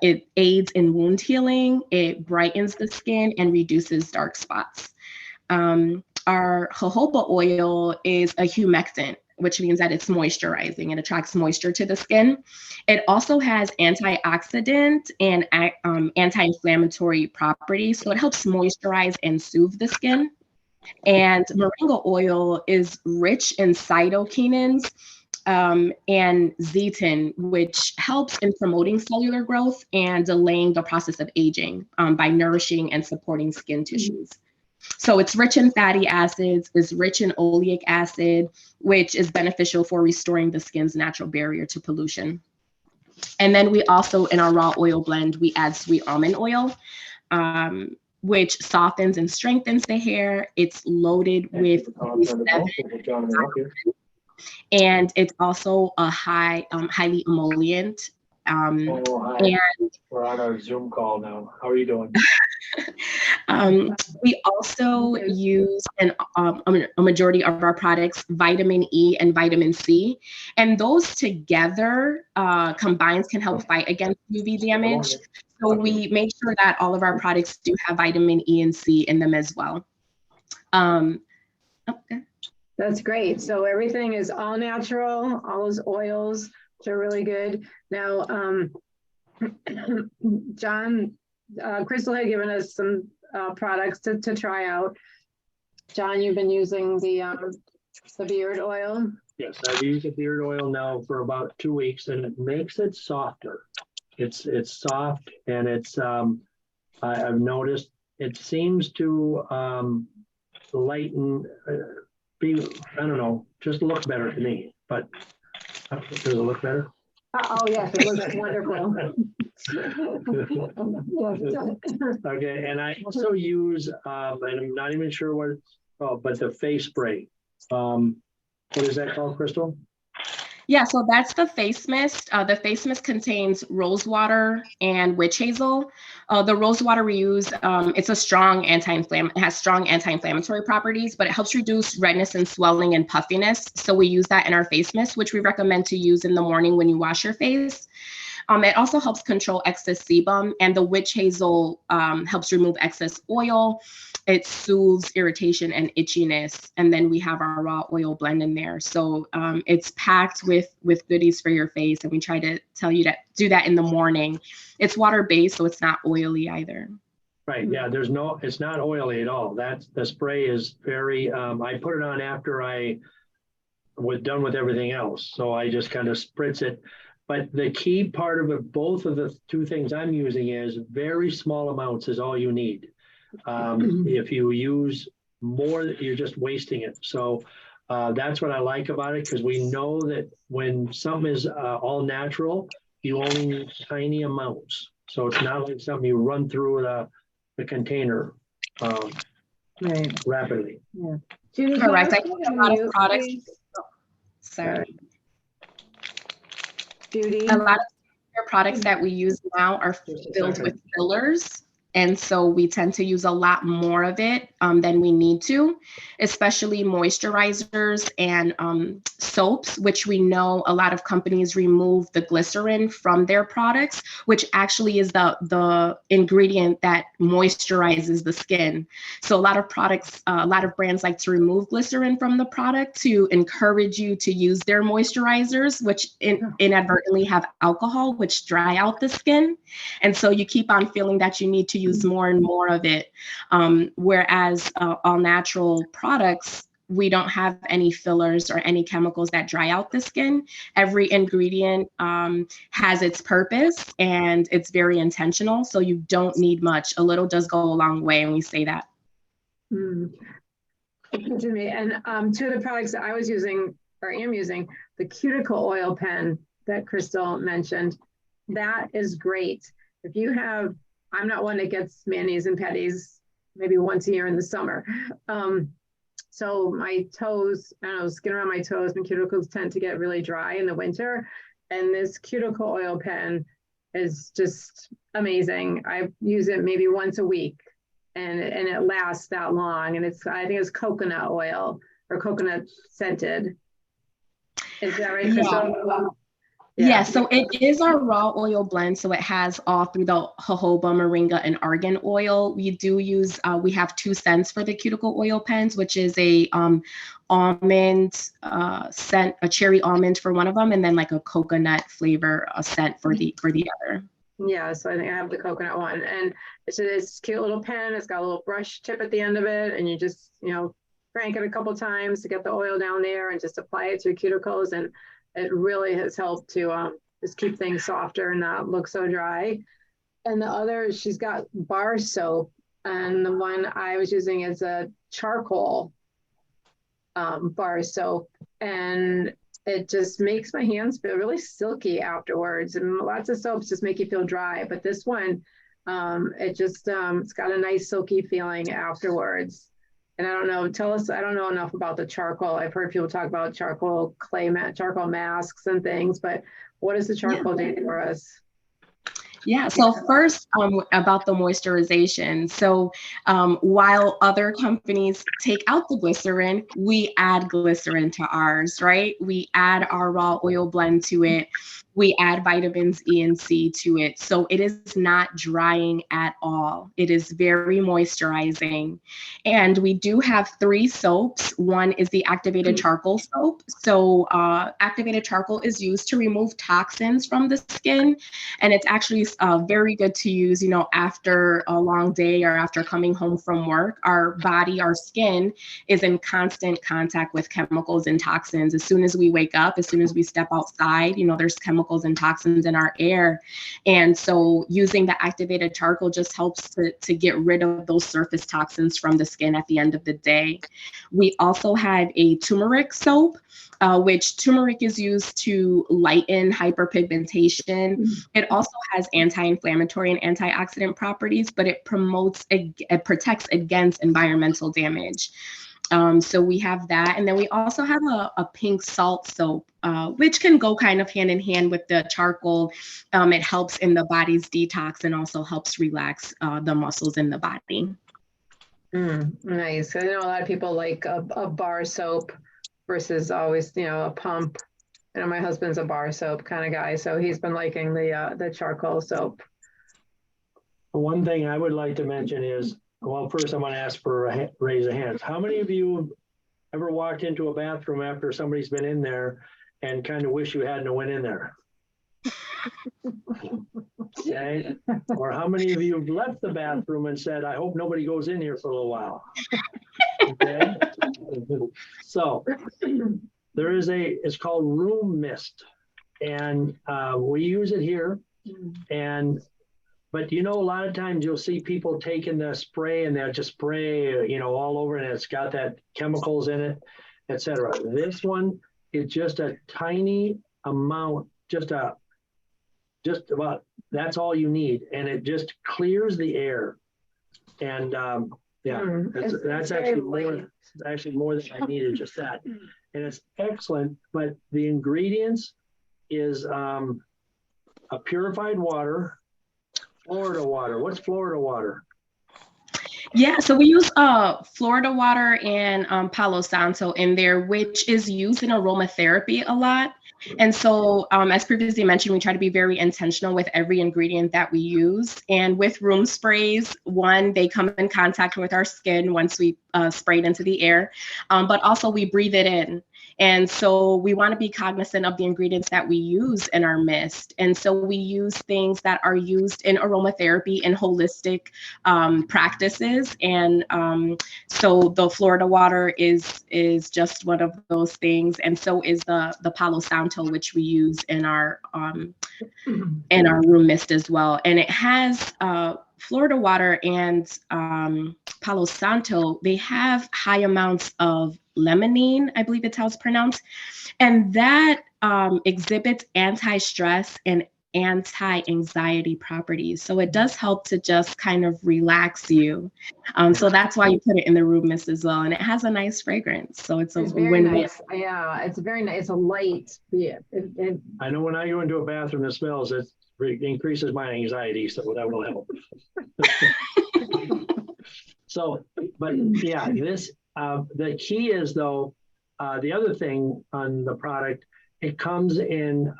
it aids in wound healing, it brightens the skin, and reduces dark spots. Our jojoba oil is a humectant, which means that it's moisturizing. It attracts moisture to the skin. It also has antioxidant and anti-inflammatory properties, so it helps moisturize and soothe the skin. And moringa oil is rich in cytokinins, and zeatin, which helps in promoting cellular growth and delaying the process of aging by nourishing and supporting skin tissues. So it's rich in fatty acids, it's rich in oleic acid, which is beneficial for restoring the skin's natural barrier to pollution. And then we also, in our raw oil blend, we add sweet almond oil, which softens and strengthens the hair. It's loaded with and it's also a highly emollient. We're on our Zoom call now. How are you doing? We also use a majority of our products, vitamin E and vitamin C, and those together combined can help fight against UV damage. So we make sure that all of our products do have vitamin E and C in them as well. Okay. That's great. So everything is all natural, all those oils, which are really good. Now, John, Crystal had given us some products to try out. John, you've been using the beard oil. Yes, I've used the beard oil now for about 2 weeks, and it makes it softer. It's soft, and it's I've noticed it seems to lighten, I don't know, just look better to me. But does it look better? Oh yes, it looks wonderful. Okay, and I also use, and I'm not even sure what it's called, but the face spray. What is that called, Crystal? Yeah, so that's the face mist. The face mist contains rose water and witch hazel. The rose water we use, it's a strong it has strong anti-inflammatory properties, but it helps reduce redness and swelling and puffiness. So we use that in our face mist, which we recommend to use in the morning when you wash your face. It also helps control excess sebum, and the witch hazel helps remove excess oil. It soothes irritation and itchiness. And then we have our raw oil blend in there. So it's packed with goodies for your face. And we try to tell you to do that in the morning. It's water-based, so it's not oily either. Right, yeah, it's not oily at all. The spray is very, I put it on after I was done with everything else. So I just kind of spritz it. But the key part of it, both of the two things I'm using is very small amounts is all you need. If you use more, you're just wasting it. So that's what I like about it, because we know that when something is all natural, you only need tiny amounts. So it's not like something you run through the container rapidly. Yeah. Judy, Correct. can I think a lot of products. Sorry. Judy. A lot of products that we use now are filled with fillers. And so we tend to use a lot more of it than we need to, especially moisturizers and soaps, which we know a lot of companies remove the glycerin from their products, which actually is the ingredient that moisturizes the skin. So a lot of products, a lot of brands like to remove glycerin from the product to encourage you to use their moisturizers, which inadvertently have alcohol, which dry out the skin. And so you keep on feeling that you need to use more and more of it. Whereas all natural products, we don't have any fillers or any chemicals that dry out the skin. Every ingredient has its purpose, and it's very intentional. So you don't need much. A little does go a long way, and we say that. And two of the products that I was using or am using, the cuticle oil pen that Crystal mentioned, that is great. If you have, I'm not one that gets manis and petties maybe once a year in the summer. So my toes, I don't know, skin around my toes and cuticles tend to get really dry in the winter. And this cuticle oil pen is just amazing. I use it maybe once a week, and it lasts that long. And I think it's coconut oil or coconut scented. Is that right, Crystal? Yeah, so it is our raw oil blend. So it has all through the jojoba, moringa, and argan oil. We do use, we have 2 scents for the cuticle oil pens, which is a almond scent, a cherry almond for one of them, and then like a coconut flavor scent for the other. Yeah, so I think I have the coconut one, and it's this cute little pen. It's got a little brush tip at the end of it, and you just, crank it a couple times to get the oil down there and just apply it to your cuticles. And it really has helped to just keep things softer and not look so dry. And the other, she's got bar soap, and the one I was using is a charcoal bar soap, and it just makes my hands feel really silky afterwards. And lots of soaps just make you feel dry, but this one, it just it's got a nice silky feeling afterwards. And I don't know, I don't know enough about the charcoal. I've heard people talk about charcoal charcoal masks and things, but what does the charcoal do for us? Yeah, so first about the moisturization. So while other companies take out the glycerin, we add glycerin to ours, right? We add our raw oil blend to it. We add vitamins E and C to it. So it is not drying at all. It is very moisturizing. And we do have 3 soaps. One is the activated charcoal soap. So activated charcoal is used to remove toxins from the skin. And it's actually very good to use, you know, after a long day or after coming home from work. Our body, our skin is in constant contact with chemicals and toxins. As soon as we wake up, as soon as we step outside, you know, there's chemicals and toxins in our air. And so using the activated charcoal just helps to get rid of those surface toxins from the skin at the end of the day. We also have a turmeric soap, which turmeric is used to lighten hyperpigmentation. It also has anti-inflammatory and antioxidant properties, but it protects against environmental damage. So we have that. And then we also have a pink salt soap, which can go kind of hand in hand with the charcoal. It helps in the body's detox and also helps relax the muscles in the body. Nice. I know a lot of people like a bar soap versus always, you know, a pump. I know my husband's a bar soap kind of guy, so he's been liking the charcoal soap. One thing I would like to mention is, well, first I'm going to ask for a raise of hands. How many of you ever walked into a bathroom after somebody's been in there and kind of wish you hadn't went in there? Okay. Or how many of you have left the bathroom and said, I hope nobody goes in here for a little while? Okay. So there is it's called room mist, and we use it here. But you know, a lot of times you'll see people taking the spray and they'll just spray, you know, all over, and it's got that chemicals in it, etc. This one is just a tiny amount, just about, that's all you need, and it just clears the air. And yeah, that's actually more than I needed, just that. And it's excellent, but the ingredients is a purified water, Florida water. What's Florida water? Yeah, so we use Florida water and Palo Santo in there, which is used in aromatherapy a lot. And so, as previously mentioned, we try to be very intentional with every ingredient that we use. And with room sprays, one, they come in contact with our skin once we spray it into the air, but also we breathe it in. And so we want to be cognizant of the ingredients that we use in our mist. And so we use things that are used in aromatherapy and holistic practices. And so the Florida water is just one of those things. And so is the Palo Santo, which we use in our room mist as well. And it has Florida water and Palo Santo, they have high amounts of limonene, I believe it's how it's pronounced. And that exhibits anti-stress and anti-anxiety properties. So it does help to just kind of relax you. So that's why you put it in the room mist as well. And it has a nice fragrance. So it's very win-win. nice. Yeah, it's very nice. It's a light. Yeah, I know when I go into a bathroom that smells, it increases my anxiety, so that will help. So, but yeah, this, the key is though, the other thing on the product, it comes in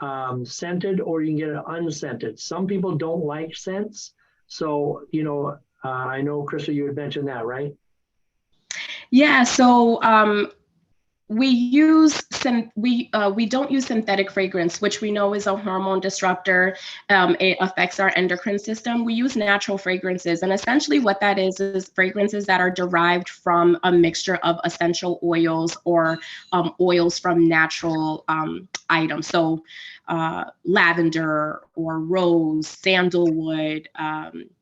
scented, or you can get it unscented. Some people don't like scents. So, you know, I know, Crystal, you had mentioned that, right? Yeah, so we don't use synthetic fragrance, which we know is a hormone disruptor. It affects our endocrine system. We use natural fragrances, and essentially what that is fragrances that are derived from a mixture of essential oils or oils from natural items. So lavender or rose, sandalwood,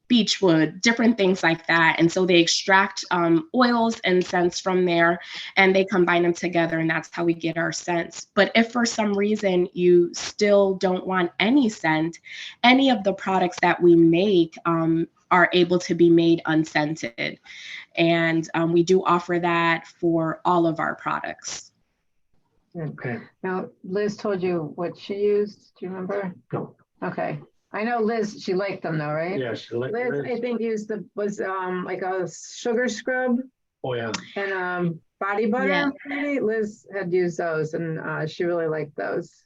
beechwood, different things like that. And so they extract oils and scents from there, and they combine them together, and that's how we get our scents. But if for some reason you still don't want any scent, any of the products that we make are able to be made unscented. And we do offer that for all of our products. Okay. Now, Liz told you what she used. Do you remember? No. Okay. I know Liz, she liked them though, right? Yes. Liz, I think was like a sugar scrub Oh, yeah. and body butter. Yeah. Maybe Liz had used those and she really liked those.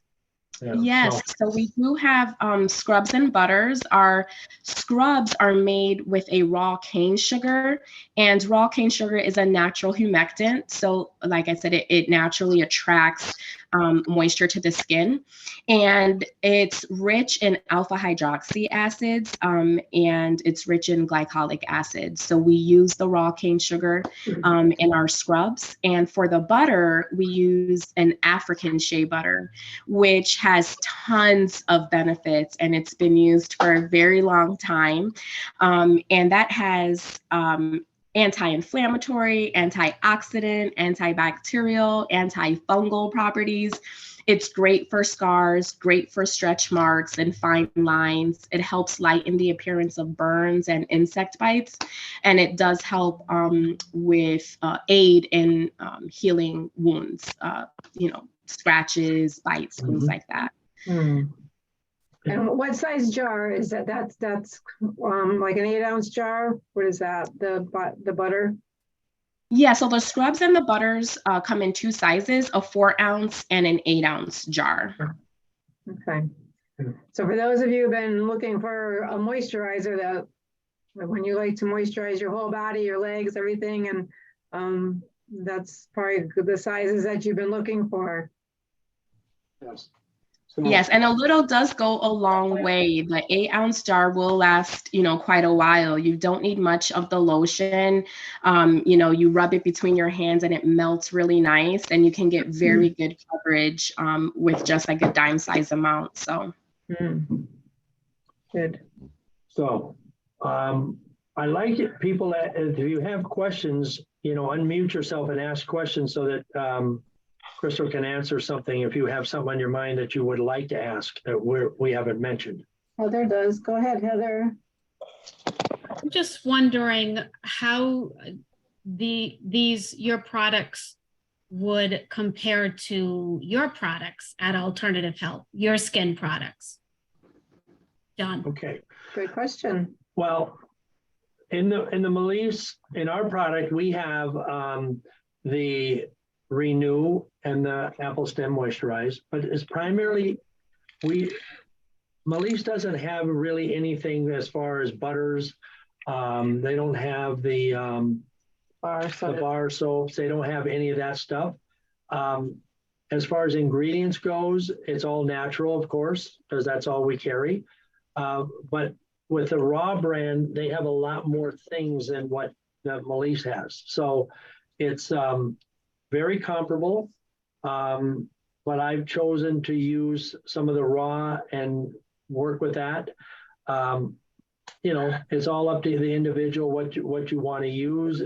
Yeah. Yes, so we do have scrubs and butters. Our scrubs are made with a raw cane sugar, and raw cane sugar is a natural humectant. So like I said, it naturally attracts moisture to the skin, and it's rich in alpha hydroxy acids, and it's rich in glycolic acid. So we use the raw cane sugar in our scrubs. And for the butter, we use an African shea butter, which has tons of benefits, and it's been used for a very long time. And that has anti-inflammatory, antioxidant, antibacterial, antifungal properties. It's great for scars, great for stretch marks and fine lines. It helps lighten the appearance of burns and insect bites, and it does help with aid in healing wounds, scratches, bites, things like that. And what size jar is that? That's like an 8-ounce jar. What is that? The butter? Yeah, so the scrubs and the butters come in 2 sizes, a 4-ounce and an 8-ounce jar. Okay. So for those of you who've been looking for a moisturizer that when you like to moisturize your whole body, your legs, everything, and that's probably the sizes that you've been looking for. Yes. Yes, and a little does go a long way. The 8-ounce jar will last, quite a while. You don't need much of the lotion. You rub it between your hands and it melts really nice, and you can get very good coverage with just like a dime size amount. So Good. So I like it, people, if you have questions, unmute yourself and ask questions so that Crystal can answer something if you have something on your mind that you would like to ask that we haven't mentioned. Heather does. Go ahead, Heather. I'm just wondering how your products would compare to your products at Alternative Health, your skin products. John. Okay. Good question. Well, in the Melisse, in our product, we have the Renew and the Apple Stem Moisturize, but it's primarily Melisse doesn't have really anything as far as butters. They don't have the bar soaps. They don't have any of that stuff. As far as ingredients goes, it's all natural, of course, because that's all we carry. But with the Raw brand, they have a lot more things than what the Melisse has. So it's very comparable, but I've chosen to use some of the Raw and work with that. It's all up to the individual what you want to use,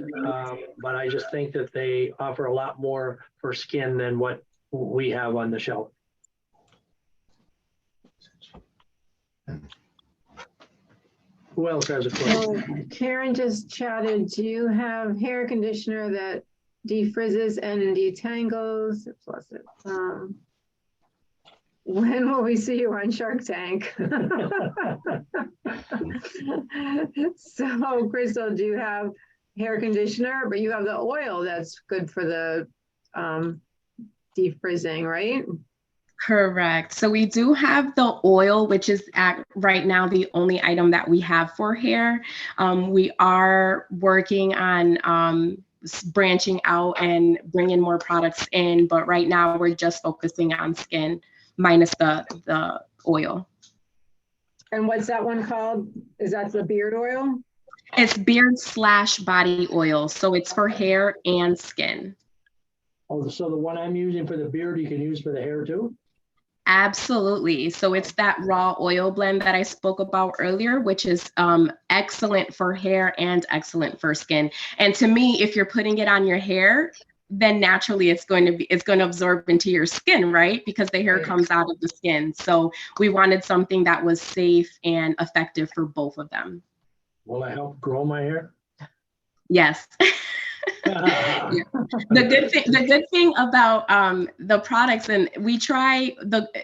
but I just think that they offer a lot more for skin than what we have on the shelf. Who else has a question? So Karen just chatted. Do you have hair conditioner that defrizzes and detangles? When will we see you on Shark Tank? So Crystal, do you have hair conditioner, but you have the oil that's good for the defrizzing, right? correct. So we do have the oil, which is right now the only item that we have for hair. We are working on branching out and bringing more products in, but right now we're just focusing on skin minus the oil. And what's that one called? Is that the beard oil? It's beard/body oil. So it's for hair and skin. Oh, so the one I'm using for the beard, you can use for the hair too? Absolutely. So it's that raw oil blend that I spoke about earlier, which is excellent for hair and excellent for skin. And to me, if you're putting it on your hair, then naturally it's going to absorb into your skin, right? Because the hair comes out of the skin. So we wanted something that was safe and effective for both of them. Will it help grow my hair? Yes. The good thing about the products, and we try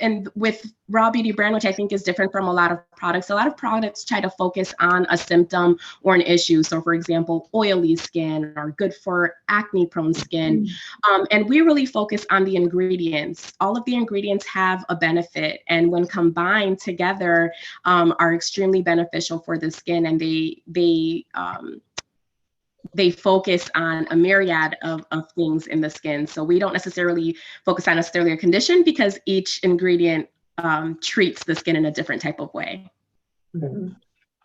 and with Raw Beauty brand, which I think is different from a lot of products try to focus on a symptom or an issue. So for example, oily skin or good for acne prone skin. And we really focus on the ingredients. All of the ingredients have a benefit, and when combined together are extremely beneficial for the skin, and they focus on a myriad of things in the skin. So we don't necessarily focus on necessarily a condition, because each ingredient treats the skin in a different type of way. There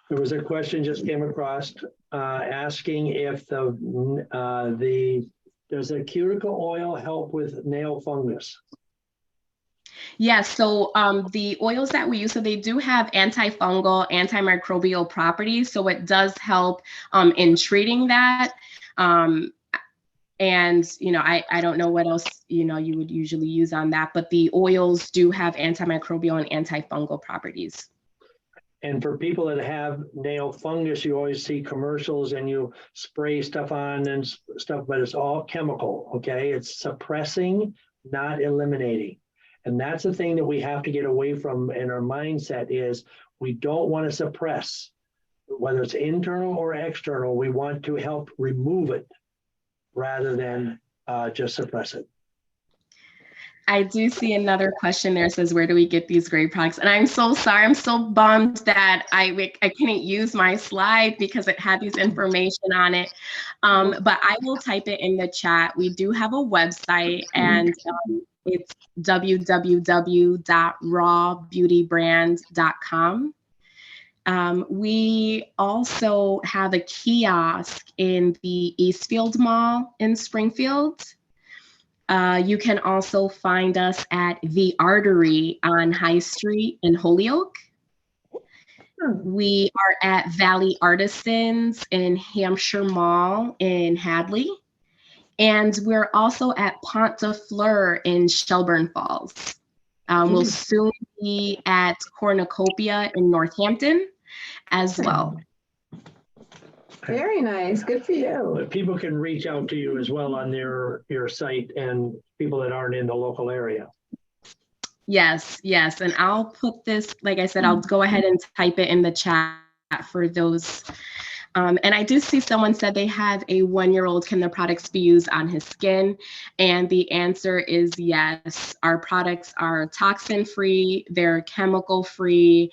was a question just came across asking if does the cuticle oil help with nail fungus? Yes, so the oils that we use, so they do have antifungal, antimicrobial properties. So it does help in treating that. And, I don't know what else, you would usually use on that, but the oils do have antimicrobial and antifungal properties. And for people that have nail fungus, you always see commercials and you spray stuff on and stuff, but it's all chemical, okay? It's suppressing, not eliminating. And that's the thing that we have to get away from in our mindset is we don't want to suppress, whether it's internal or external, we want to help remove it rather than just suppress it. I do see another question there. It says, where do we get these great products? And I'm so sorry. I'm so bummed that I couldn't use my slide because it had this information on it. But I will type it in the chat. We do have a website, and it's www.rawbeautybrand.com. We also have a kiosk in the Eastfield Mall in Springfield. You can also find us at The Artery on High Street in Holyoke. We are at Valley Artisans in Hampshire Mall in Hadley. And we're also at Pont de Fleur in Shelburne Falls. We'll soon be at Cornucopia in Northampton as well. Very nice. Good for you. But people can reach out to you as well on your site, and people that aren't in the local area. Yes. And I'll put this, like I said, I'll go ahead and type it in the chat for those. And I do see someone said they have a 1-year-old. Can the products be used on his skin? And the answer is yes. Our products are toxin-free. They're chemical-free.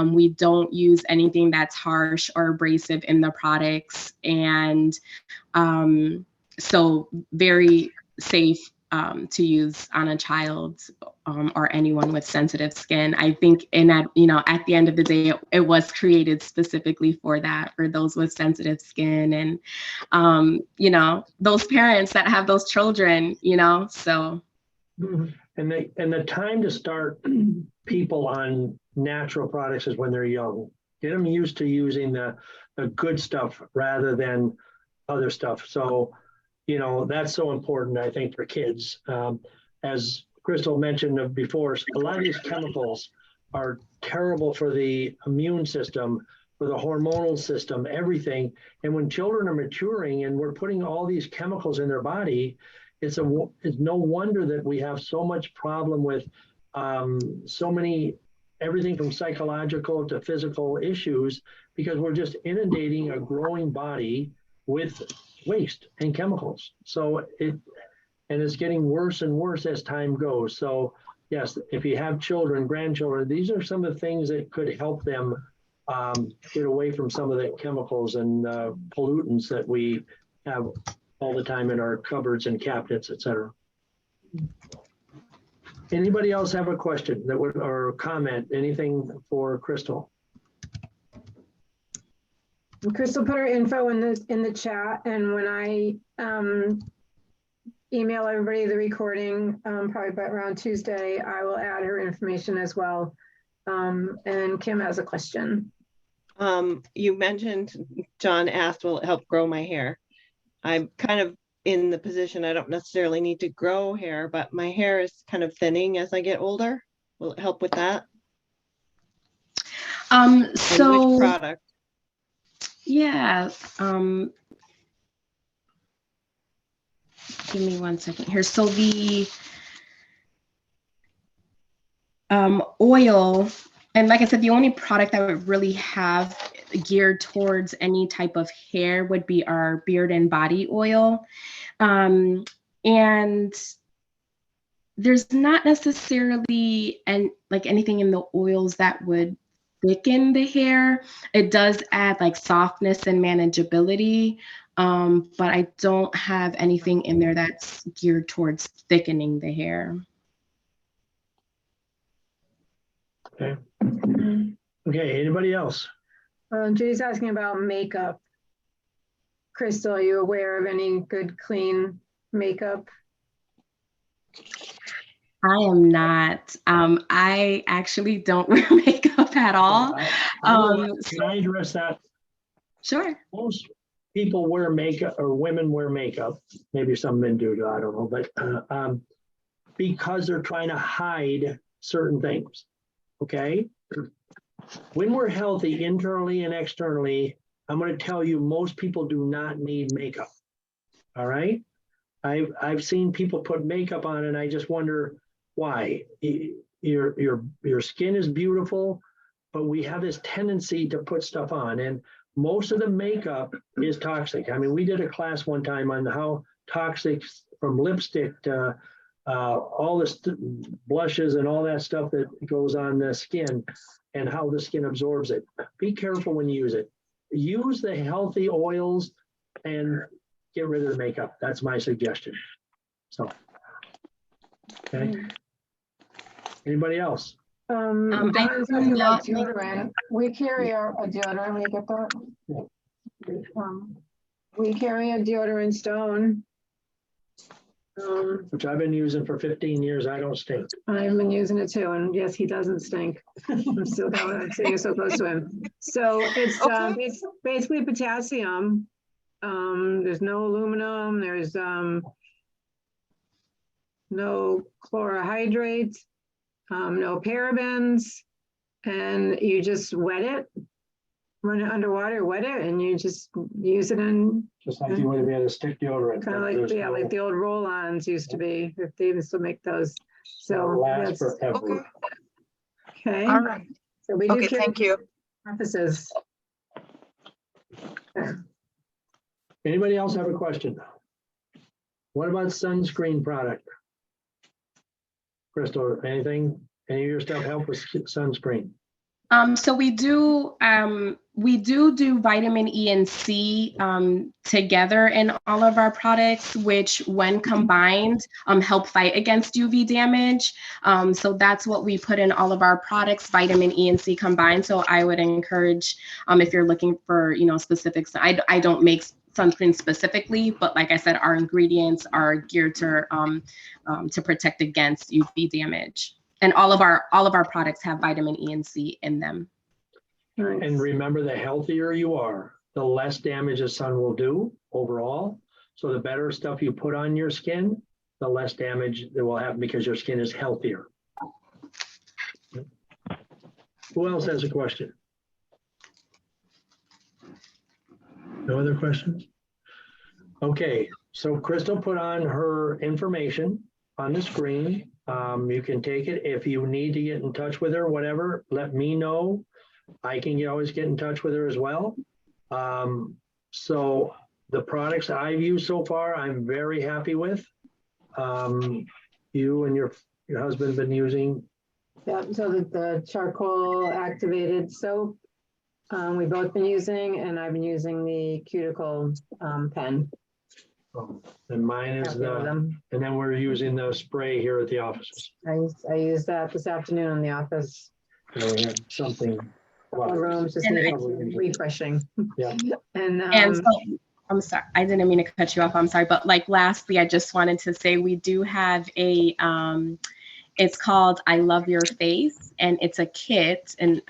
We don't use anything that's harsh or abrasive in the products. And so very safe to use on a child or anyone with sensitive skin. I think at the end of the day, it was created specifically for that, for those with sensitive skin and, those parents that have those children, so. And the time to start people on natural products is when they're young. Get them used to using the good stuff rather than other stuff. So, that's so important, I think, for kids. As Crystal mentioned before, a lot of these chemicals are terrible for the immune system, for the hormonal system, everything. And when children are maturing and we're putting all these chemicals in their body, it's no wonder that we have so much problem with so many, everything from psychological to physical issues, because we're just inundating a growing body with waste and chemicals. So it's getting worse and worse as time goes. So yes, if you have children, grandchildren, these are some of the things that could help them get away from some of the chemicals and pollutants that we have all the time in our cupboards and cabinets, etc. Anybody else have a question or comment? Anything for Crystal? Crystal put her info in the chat, and when I email everybody the recording, probably by around Tuesday, I will add her information as well. And Kim has a question. You mentioned, John asked, will it help grow my hair? I'm kind of in the position, I don't necessarily need to grow hair, but my hair is kind of thinning as I get older. Will it help with that? So which product? Yeah. give me 1 second here. So the oil, and like I said, the only product that would really have geared towards any type of hair would be our beard and body oil. And there's not necessarily anything in the oils that would thicken the hair. It does add like softness and manageability, but I don't have anything in there that's geared towards thickening the hair. Okay. Okay, anybody else? Jay's asking about makeup. Crystal, are you aware of any good, clean makeup? I am not. I actually don't wear makeup at all. Can I address that? Sure. Most people wear makeup, or women wear makeup. Maybe some men do, I don't know, but because they're trying to hide certain things. Okay. When we're healthy internally and externally, I'm going to tell you, most people do not need makeup. All right. I've seen people put makeup on, and I just wonder why. Your skin is beautiful, but we have this tendency to put stuff on, and most of the makeup is toxic. I mean, we did a class one time on how toxic, from lipstick to all this blushes and all that stuff that goes on the skin, and how the skin absorbs it. Be careful when you use it. Use the healthy oils and get rid of the makeup. That's my suggestion. So, okay. Anybody else? I Deodorant. We carry a deodorant. We get that. We carry a deodorant Stone. Which I've been using for 15 years. I don't stink. I've been using it too, and yes, he doesn't stink. I'm still sitting so close to him. So it's basically potassium. There's no aluminum. There's no chlorohydrates, no parabens, and you just wet it, run it underwater, wet it, and you just use it in. Just like you would have had a stick deodorant. Kind of like, yeah, like the old roll-ons used to be, if they even still make those. So last that's forever. okay. All right. So we do Okay, thank you. Emphasis. Anybody else have a question? What about sunscreen product? Crystal, anything? Any of your stuff help with sunscreen? So we do vitamin E and C together in all of our products, which when combined help fight against UV damage. So that's what we put in all of our products, vitamin E and C combined. So I would encourage, if you're looking for, specifics, I don't make sunscreen specifically, but like I said, our ingredients are geared to protect against UV damage. And all of our products have vitamin E and C in them. Nice. And remember, the healthier you are, the less damage the sun will do overall. So the better stuff you put on your skin, the less damage it will have, because your skin is healthier. Who else has a question? No other questions? Okay, so Crystal put on her information on the screen. You can take it. If you need to get in touch with her, whatever, let me know. I can always get in touch with her as well. So the products I've used so far, I'm very happy with. You and your husband have been using. Yeah, so the charcoal activated soap, we've both been using, and I've been using the cuticle pen. And mine is and then we're using the spray here at the offices. I used that this afternoon in the office. So we had something. The rooms just need refreshing. Yeah. And so, I'm sorry, I didn't mean to cut you off. I'm sorry, but lastly, I just wanted to say we do have a it's called I Love Your Face, and it's a kit, and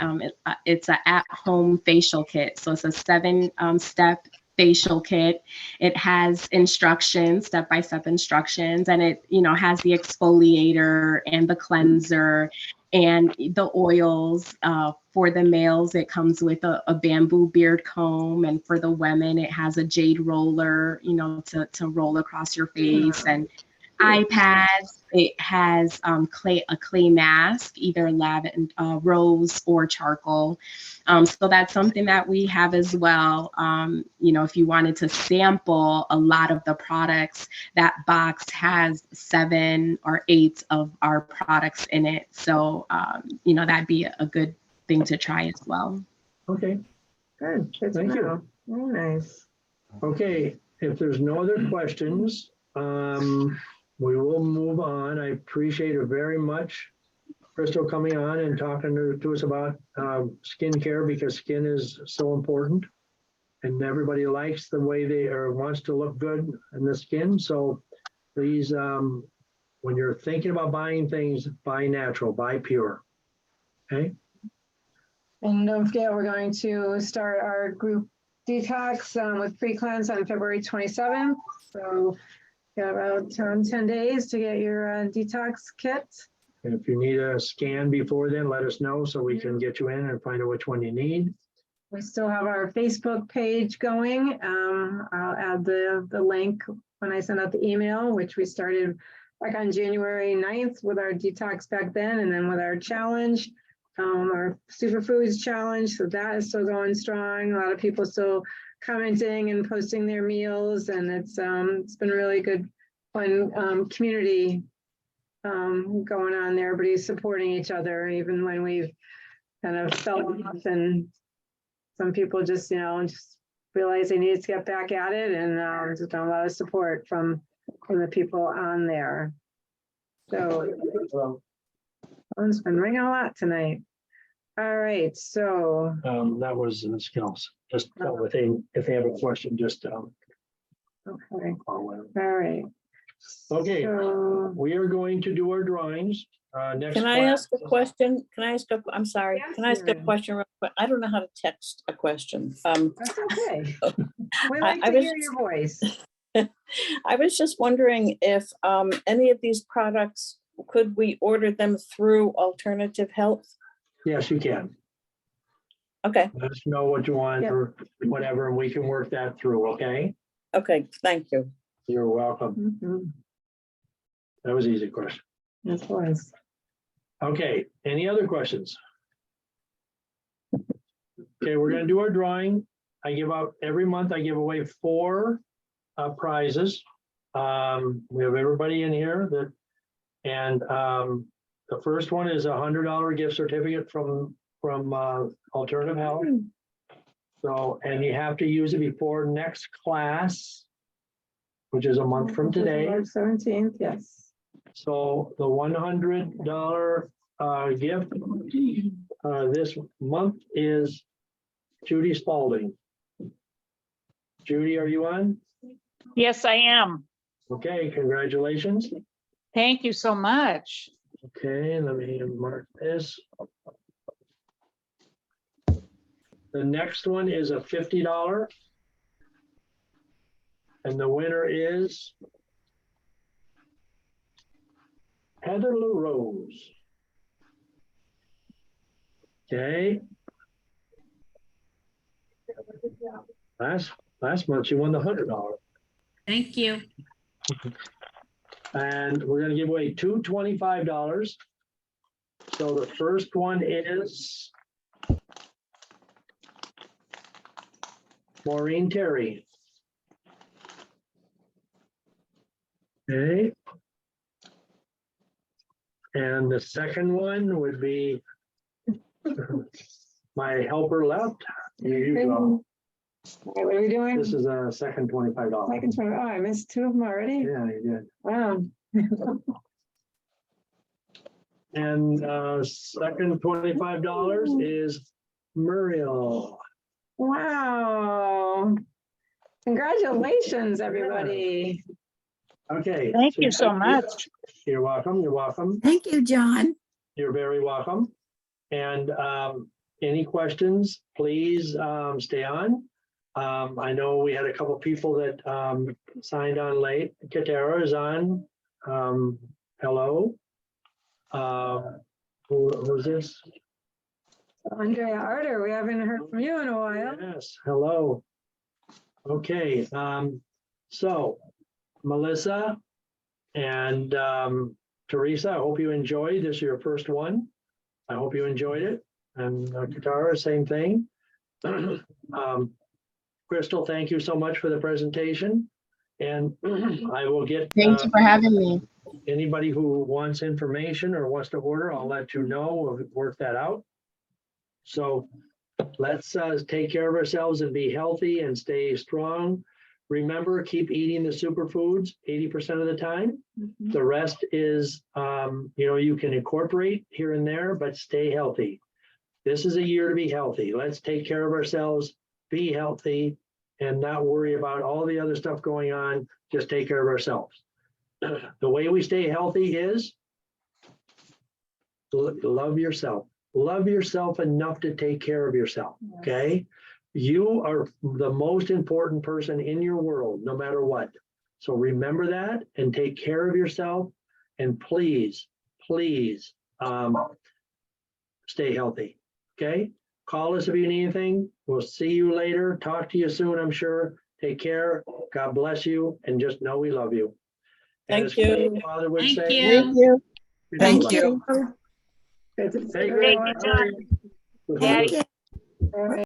it's an at-home facial kit. So it's a 7-step facial kit. It has instructions, step-by-step instructions, and it has the exfoliator and the cleanser and the oils For the males, it comes with a bamboo beard comb, and for the women, it has a jade roller, you know, to roll across your face, and eye pads. It has a clay mask, either lavender, rose or charcoal. So that's something that we have as well. You know, if you wanted to sample a lot of the products, that box has 7 or 8 of our products in it. So, you know, that'd be a good thing to try as well. Okay, Good. Good to Thank you. know. Very nice. okay. If there's no other questions, we will move on. I appreciate it very much, Crystal, coming on and talking to us about skincare, because skin is so important. And everybody likes the way they or wants to look good in the skin. So please, when you're thinking about buying things, buy natural, buy pure. Okay. And don't forget, we're going to start our group detox with pre-cleanse on February 27th. So got about 10 days to get your detox kit. And if you need a scan before then, let us know so we can get you in and find out which one you need. We still have our Facebook page going. I'll add the link when I send out the email, which we started back on January 9th with our detox back then, and then with our challenge, our superfoods challenge. So that is still going strong. A lot of people still commenting and posting their meals, and it's been really good, fun community going on there. Everybody's supporting each other, even when we've kind of fell off, and some people just, you know, just realize they need to get back at it, and just got a lot of support from the people on there. So phone's been ringing a lot tonight. All right, so That was the skills. Just if they have a question, just okay, call in. all right. Okay, So, we are going to do our drawings. Next Can I class- ask a question? Can I ask a, I'm sorry, Yes, can I ask a Mary. question? real quick? I don't know how to text a question. that's okay. We like I to was hear your voice. I was just wondering if any of these products, could we order them through Alternative Health? Yes, you can. Okay, Let us know what you want Yeah. or whatever, and we can work that through, okay? okay, thank you. You're welcome. Mhm. That was an easy question. Yes, it was. Okay, any other questions? Okay, we're gonna do our drawing. Every month I give away 4 prizes. We have everybody in here and the first one is $100 gift certificate from Alternative Health. So, and you have to use it before next class, which is a month from today. March 17th, yes. So the $100 gift this month is Judy Spalding. Judy, are you on? Yes, I am. Okay, congratulations. Thank you so much. Okay, let me mark this. The next one is a $50. And the winner is Heather LaRose. Okay. Last month she won the $100. Thank you. And we're gonna give away 2 $25. So the first one is Maureen Terry. Okay. And the second one would be my helper left. Here you go. All right, what are we doing? This is a second $25. Second try. Oh, I missed 2 of them already. Yeah, you did. Wow. And second $25 is Muriel. Wow. Congratulations, everybody. Okay. Thank you so much. You're welcome. You're welcome. Thank you, John. You're very welcome. And any questions, please stay on. I know we had a couple people that signed on late. Katara is on. Hello. Who's this? Andrea Arter, we haven't heard from you in a while. Yes, hello. Okay, so Melissa and Teresa, I hope you enjoyed this, your first one. I hope you enjoyed it. And Katara, same thing. Crystal, thank you so much for the presentation. And I will get Thank you for having me. anybody who wants information or wants to order, I'll let you know. We'll work that out. So let's take care of ourselves and be healthy and stay strong. Remember, keep eating the superfoods 80% of the time. The rest is, you can incorporate here and there, but stay healthy. This is a year to be healthy. Let's take care of ourselves, be healthy, and not worry about all the other stuff going on. Just take care of ourselves. The way we stay healthy is love yourself. Love yourself enough to take care of yourself, okay? You are the most important person in your world, no matter what. So remember that and take care of yourself. And please, please stay healthy, okay? Call us if you need anything. We'll see you later. Talk to you soon, I'm sure. Take care. God bless you. And just know we love you. And Thank you. as Father would Thank say, you. Thank you. Thank you. Good to see Thank everyone. John. Good Daddy. luck. All right.